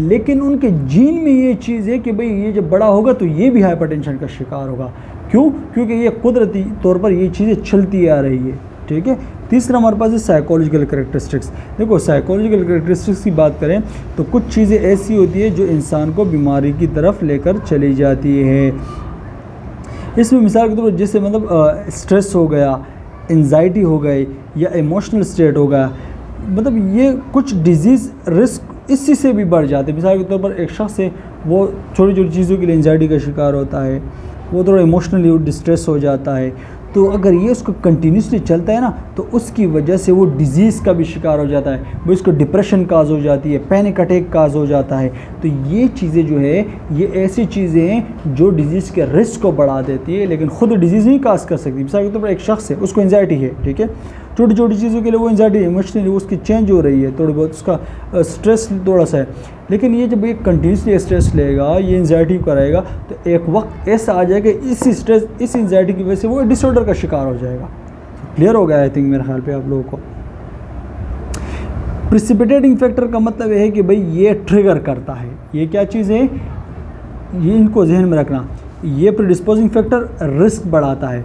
लेकिन उनके जीन में ये चीज़ है कि भाई ये जब बड़ा होगा तो ये भी हाइपरटेंशन का शिकार होगा। क्यों? क्योंकि ये कुदरती तौर पर ये चीज़ें चलती आ रही है। ठीक है, तीसरा हमारे पास है साइकोलॉजिकल कैरेक्टरिस्टिक्स। देखो साइकोलॉजिकल कैरेक्टरिस्टिक्स की बात करें तो कुछ चीज़ें ऐसी होती है जो इंसान को बीमारी की तरफ लेकर चली जाती है। इसमें मिसाल के तौर पर जैसे मतलब स्ट्रेस हो गया, एंजाइटी हो गई या इमोशनल स्टेट हो गया, मतलब ये कुछ डिजीज़ रिस्क इसी से भी बढ़ जाते हैं। मिसाल के तौर पर एक शख्स है, वो छोटी छोटी चीज़ों के लिए एंजाइटी का शिकार होता है, वो थोड़ा इमोशनली डिस्ट्रेस हो जाता है, तो अगर ये उसको कंटिन्यूसली चलता है ना, तो उसकी वजह से वो डिज़ीज़ का भी शिकार हो जाता है, वो इसको डिप्रेशन काज हो जाती है, पैनिक अटैक काज हो जाता है। तो ये चीज़ें जो है ये ऐसी चीज़ें हैं जो डिज़ीज़ के रिस्क को बढ़ा देती है, लेकिन ख़ुद डिज़ीज़ नहीं काज कर सकती। मिसाल के तौर पर एक शख्स है, उसको एंजाइटी है, ठीक है, छोटी छोटी चीज़ों के लिए वो एंजाइटी इमोशनली उसकी चेंज हो रही है, थोड़ी बहुत उसका स्ट्रेस थोड़ा सा है, लेकिन ये जब ये कंटिन्यूसली स्ट्रेस लेगा, ये एंजाइटी कराएगा, तो एक वक्त ऐसा आ जाएगा इसी स्ट्रेस इस एंजाइटी की वजह से वो डिसऑर्डर का शिकार हो जाएगा। क्लियर हो गया आई थिंक मेरे ख्याल पे आप लोगों को। प्रिसिपिटेटिंग फैक्टर का मतलब ये है कि भाई ये ट्रिगर करता है, ये क्या चीज़ है, ये इनको जहन में रखना। ये प्रीडिस्पोजिंग फैक्टर रिस्क बढ़ाता है,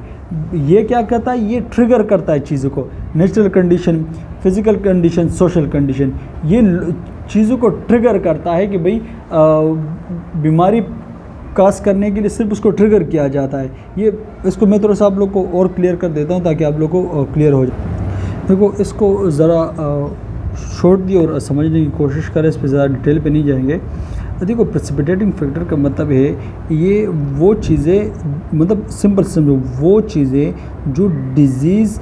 ये क्या करता है, ये ट्रिगर करता है चीज़ों को। Natural condition, physical condition, social condition, ये चीज़ों को ट्रिगर करता है कि भाई बीमारी काज करने के लिए सिर्फ उसको ट्रिगर किया जाता है। ये इसको मैं थोड़ा सा आप लोग को और क्लियर कर देता हूँ ताकि आप लोग को क्लियर हो जाए। देखो इसको ज़रा शॉर्ट दी और समझने की कोशिश करें, इस पर ज़्यादा डिटेल पे नहीं जाएंगे। देखो प्रेसिपिटेटिंग फैक्टर का मतलब है ये वो चीज़ें, मतलब सिंपल समझो, वो चीज़ें जो डिज़ीज़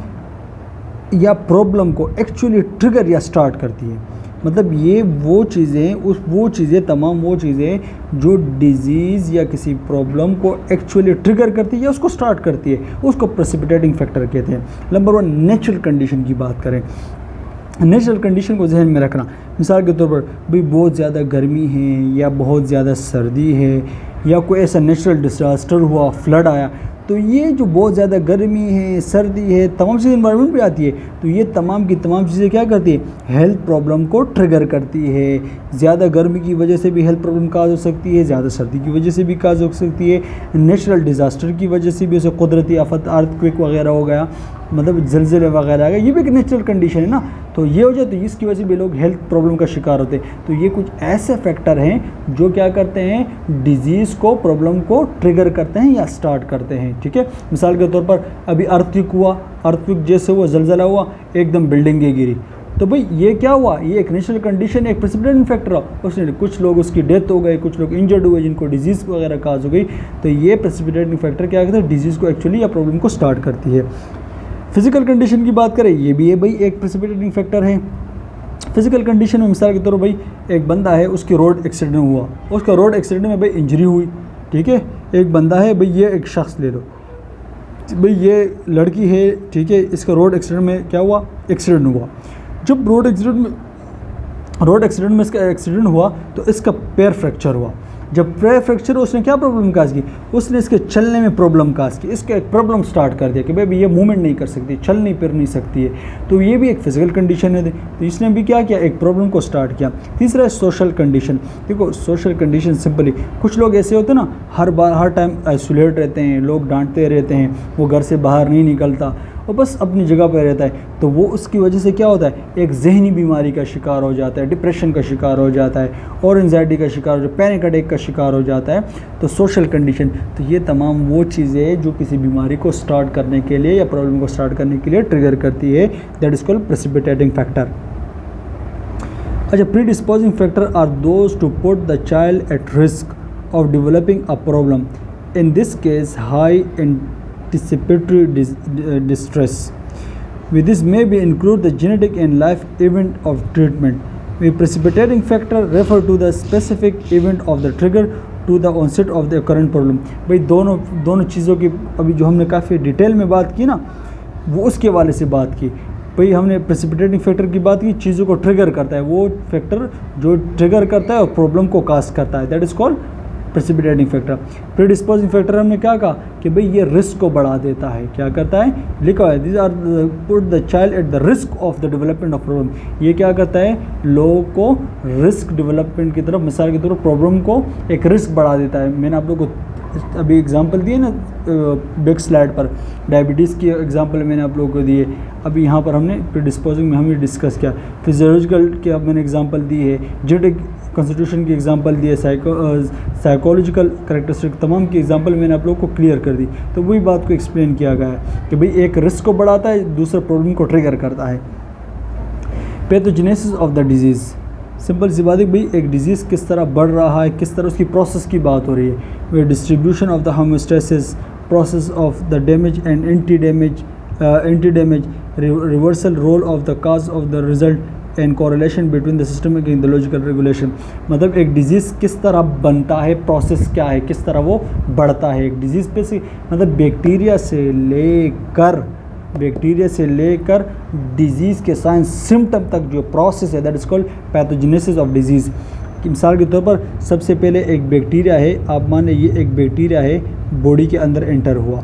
या प्रॉब्लम को एक्चुअली ट्रिगर या स्टार्ट करती है। मतलब ये वो चीज़ें तमाम वो चीज़ें जो डिज़ीज़ या किसी प्रॉब्लम को एक्चुअली ट्रिगर करती है या उसको स्टार्ट करती है, उसको प्रेसिपिटेटिंग फैक्टर कहते हैं। नंबर 1 नेचुरल कंडीशन की बात करें, नेचुरल कंडीशन को जहन में रखना। मिसाल के तौर पर भाई बहुत ज़्यादा गर्मी है या बहुत ज़्यादा सर्दी है या कोई ऐसा नेचुरल डिज़ास्टर हुआ, फ्लड आया, तो ये जो बहुत ज़्यादा गर्मी है, सर्दी है, तमाम चीज़ें इन्वायरमेंट पे आती है, तो ये तमाम की तमाम चीज़ें क्या करती है, हेल्थ प्रॉब्लम को ट्रिगर करती है। ज़्यादा गर्मी की वजह से भी हेल्थ प्रॉब्लम काज हो सकती है, ज़्यादा सर्दी की वजह से भी काज हो सकती है, नेचुरल डिज़ास्टर की वजह से भी, जैसे कुदरती आफत, अर्थक्वेक वगैरह हो गया, मतलब ज़लज़ले वगैरह आ गए, ये भी एक नेचुरल कंडीशन है ना, तो ये हो जाए तो इसकी वजह से भी लोग हेल्थ प्रॉब्लम का शिकार होते हैं। तो ये कुछ ऐसे फैक्टर हैं जो क्या करते हैं, डिज़ीज़ को, प्रॉब्लम को ट्रिगर करते हैं या स्टार्ट करते हैं। ठीक है, मिसाल के तौर पर अभी अर्थक्वेक हुआ, अर्थक्वेक जैसे हुआ, ज़लज़ला हुआ, एकदम बिल्डिंगें गिरी, तो भाई ये क्या हुआ, ये एक नेचुरल कंडीशन, एक प्रेसिपिटेटिंग फैक्टर हुआ, उसने कुछ लोग उसकी डेथ हो गई, कुछ लोग इंजर्ड हुए जिनको डिजीज़ वगैरह काज हो गई। तो ये प्रेसिपिटेटिंग फैक्टर क्या करता है, डिजीज़ को एक्चुअली या प्रॉब्लम को स्टार्ट करती है। फिज़िकल कंडीशन की बात करें, ये भी है भाई एक प्रेसिपिटेटिंग फैक्टर है। फिज़िकल कंडीशन में मिसाल के तौर पर भाई एक बंदा है, उसकी रोड एक्सीडेंट हुआ, उसका रोड एक्सीडेंट में भाई इंजरी हुई, ठीक है, एक बंदा है भाई, ये एक शख्स ले लो भाई, ये लड़की है, ठीक है, इसका रोड एक्सीडेंट में क्या हुआ, एक्सीडेंट हुआ। जब रोड एक्सीडेंट में इसका एक्सीडेंट हुआ तो इसका पैर फ्रैक्चर हुआ। जब फ्रैक्चर उसने क्या प्रॉब्लम काज की, उसने इसके चलने में प्रॉब्लम काज की, इसका एक प्रॉब्लम स्टार्ट कर दिया कि भाई ये मूवमेंट नहीं कर सकती, चल नहीं फिर नहीं सकती है, तो ये भी एक फिजिकल कंडीशन है। तो इसने भी क्या किया, एक प्रॉब्लम को स्टार्ट किया। तीसरा है सोशल कंडीशन। देखो सोशल कंडीशन सिंपली, कुछ लोग ऐसे होते हैं ना, हर टाइम आइसोलेट रहते हैं, लोग डांटते रहते हैं, वो घर से बाहर नहीं निकलता और बस अपनी जगह पर रहता है, तो वो उसकी वजह से क्या होता है, एक जहनी बीमारी का शिकार हो जाता है, डिप्रेशन का शिकार हो जाता है, और एंजाइटी का शिकार हो जाता है, पैनिक अटैक का शिकार हो जाता है। तो सोशल कंडीशन, तो ये तमाम वो चीज़ें जो किसी बीमारी को स्टार्ट करने के लिए या प्रॉब्लम को स्टार्ट करने के लिए ट्रिगर करती है, that is called precipitating factor. अच्छा, predisposing factor are those to put the child at risk of developing a problem, in this case high anticipatory distress. With this may be include the genetic and life event of treatment. The precipitating factor refer to the specific event of the trigger to the onset of the current problem. भाई दोनों चीज़ों की अभी जो हमने काफ़ी detail में बात की ना, वो उसके वाले से बात की। भाई हमने प्रेसिपिटेटिंग फैक्टर की बात की, चीज़ों को ट्रिगर करता है, वो फैक्टर जो ट्रिगर करता है और प्रॉब्लम को काज करता है, that is called precipitating factor. Predisposing factor हमने क्या कहा कि भाई ये रिस्क को बढ़ा देता है, क्या करता है, लिखा है this are put the child at the risk of the development of problem. ये क्या करता है, लोगों को रिस्क डेवलपमेंट की तरफ, मिसाल की तरफ प्रॉब्लम को एक रिस्क बढ़ा देता है। मैंने आप लोगों को अभी एग्जांपल दिए ना बैक स्लाइड पर, डायबिटीज़ की एग्जांपल मैंने आप लोगों को दिए। अभी यहाँ पर हमने प्रीडिस्पोजिंग में हमने डिस्कस किया, फिजियोलॉजिकल की अब मैंने एग्जांपल दी है, जेनेटिक कॉन्स्टिट्यूशन की एग्जांपल दी है, साइकोलॉजिकल कैरेक्टरिस्टिक तमाम की एग्जांपल मैंने आप लोगों को क्लियर कर दी। तो वही बात को एक्सप्लेन किया गया है कि भाई एक रिस्क को बढ़ाता है, दूसरा प्रॉब्लम को ट्रिगर करता है। Pathogenesis of the disease, simple सी बात है भाई एक डिजीज़ किस तरह बढ़ रहा है, किस तरह उसकी प्रोसेस की बात हो रही है। Way distribution of the homeostasis, process of the damage and anti damage, reversal role of the cause of the result and correlation between the systemic and the logical regulation. मतलब एक डिजीज़ किस तरह बनता है, प्रोसेस क्या है, किस तरह वो बढ़ता है। एक डिजीज़ पे से मतलब बैक्टीरिया से लेकर डिजीज़ के साइन सिम्टम तक जो प्रोसेस है, that is called pathogenesis of disease. कि मिसाल के तौर पर सबसे पहले एक बैक्टीरिया है, आप माने ये एक बैक्टीरिया है, बॉडी के अंदर एंटर हुआ,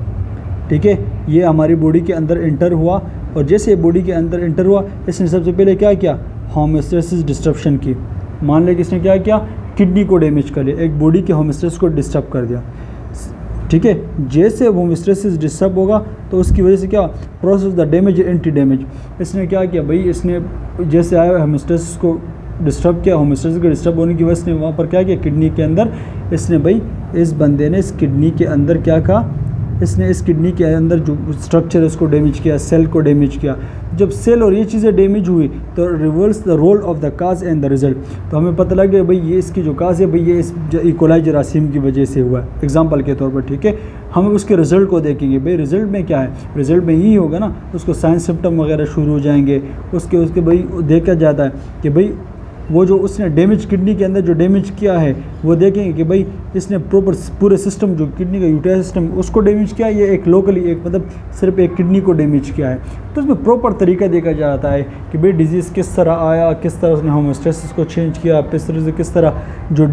ठीक है, ये हमारी बॉडी के अंदर एंटर हुआ, और जैसे बॉडी के अंदर एंटर हुआ इसने सबसे पहले क्या किया, होमोस्टेसिस डिस्टर्बशन की। मान लें कि इसने क्या किया, किडनी को डैमेज कर लिया, एक बॉडी के होमोस्टेसिस को डिस्टर्ब कर दिया, ठीक है। जैसे होमोस्टेसिस डिस्टर्ब होगा तो उसकी वजह से क्या, process the damage anti damage, इसने क्या किया भाई, इसने जैसे आया होमोस्टेसिस को डिस्टर्ब किया, होमोस्टेसिस के डिस्टर्ब होने की वजह से वहाँ पर क्या किया, किडनी के अंदर इसने भाई, इस बंदे ने इस किडनी के अंदर क्या कहा, इसने इस किडनी के अंदर जो स्ट्रक्चर है उसको डैमेज किया, सेल को डैमेज किया। जब सेल और ये चीज़ें डैमेज हुई तो reverse the role of the cause and the result. तो हमें पता लग गया भाई ये इसकी जो काज है भाई ये इस इकोलाई जरासीम की वजह से हुआ है, एग्जांपल के तौर पर, ठीक है। हम उसके रिजल्ट को देखेंगे, भाई रिजल्ट में क्या है, रिजल्ट में यही होगा ना, उसको साइन सिम्टम वगैरह शुरू हो जाएंगे, उसके भाई देखा जाता है कि भाई वो जो उसने डैमेज किडनी के अंदर जो डैमेज किया है वो देखेंगे कि भाई इसने प्रॉपर पूरे सिस्टम जो किडनी का यूटिलाइज सिस्टम उसको डैमेज किया, ये एक लोकली एक मतलब सिर्फ एक किडनी को डैमेज किया है। तो उसमें प्रॉपर तरीका देखा जाता है कि भाई डिजीज़ किस तरह आया, किस तरह उसने होमोस्टेसिस को चेंज किया, किस तरह जो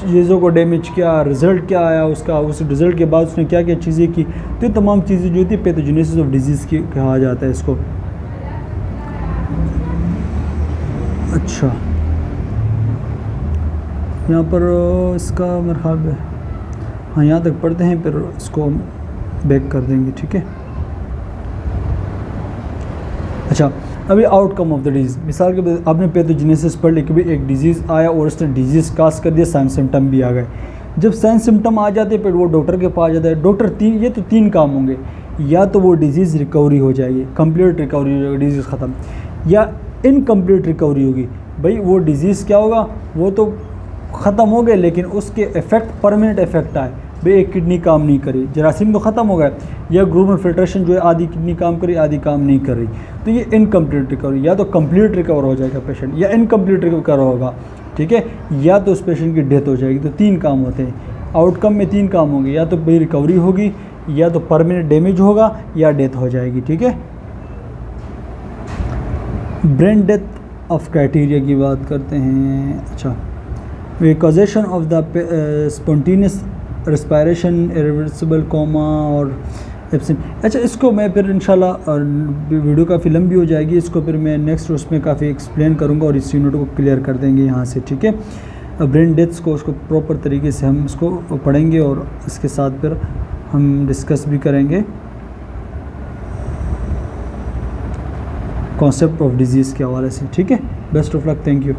चीज़ों को डैमेज किया, रिजल्ट क्या आया उसका, उस रिजल्ट के बाद उसने क्या क्या चीज़ें की। तो ये तमाम चीज़ें जो होती है पैथोजेनेसिस ऑफ डिजीज़ की कहा जाता है इसको। अच्छा, यहाँ पर इसका मेरे ख्याल में हाँ यहाँ तक पढ़ते हैं, फिर इसको बैक कर देंगे, ठीक है। अच्छा, अभी आउटकम ऑफ द डिजीज़, मिसाल के आपने पैथोजेनेसिस पढ़ ली कि भाई एक डिजीज़ आया और उसने डिजीज़ काज कर दिया, साइन सिम्टम भी आ गए। जब साइन सिम्टम आ जाते हैं फिर वो डॉक्टर के पास जाता है, डॉक्टर तीन काम होंगे, या तो वो डिजीज़ रिकवरी हो जाएगी, कंप्लीट रिकवरी हो जाएगी, डिजीज़ ख़त्म, या इनकम्प्लीट रिकवरी होगी। भाई वो डिजीज़ क्या होगा, वो तो ख़त्म हो गए लेकिन उसके इफ़ेक्ट परमानेंट इफ़ेक्ट आए, भाई एक किडनी काम नहीं करी, जरासीम तो ख़त्म हो गया, या ग्लोमेरुलर फिल्ट्रेशन जो है आधी किडनी काम करी आधी काम नहीं कर रही, तो ये इनकम्प्लीट रिकवरी, या तो कंप्लीट रिकवर हो जाएगा पेशेंट या इनकम्प्लीट रिकवर होगा, ठीक है, या तो उस पेशेंट की डेथ हो जाएगी। तो तीन काम होते हैं आउटकम में, तीन काम होंगे, या तो भाई रिकवरी होगी, या तो परमानेंट डैमेज होगा, या डेथ हो जाएगी, ठीक है। ब्रेन डेथ ऑफ क्राइटेरिया की बात करते हैं। अच्छा, causation of the spontaneous respiration, irreversible coma और एब्सेंट। अच्छा, इसको मैं फिर इंशाल्लाह वीडियो काफ़ी लंबी हो जाएगी, इसको फिर मैं नेक्स्ट उसमें काफ़ी एक्सप्लेन करूँगा और इस यूनिट को क्लियर कर देंगे यहाँ से, ठीक है। ब्रेन डेथ्स को उसको प्रॉपर तरीके से हम इसको पढ़ेंगे और इसके साथ फिर हम डिस्कस भी करेंगे कॉन्सेप्ट ऑफ डिजीज़ के हवाले से, ठीक है। Best of luck, thank you.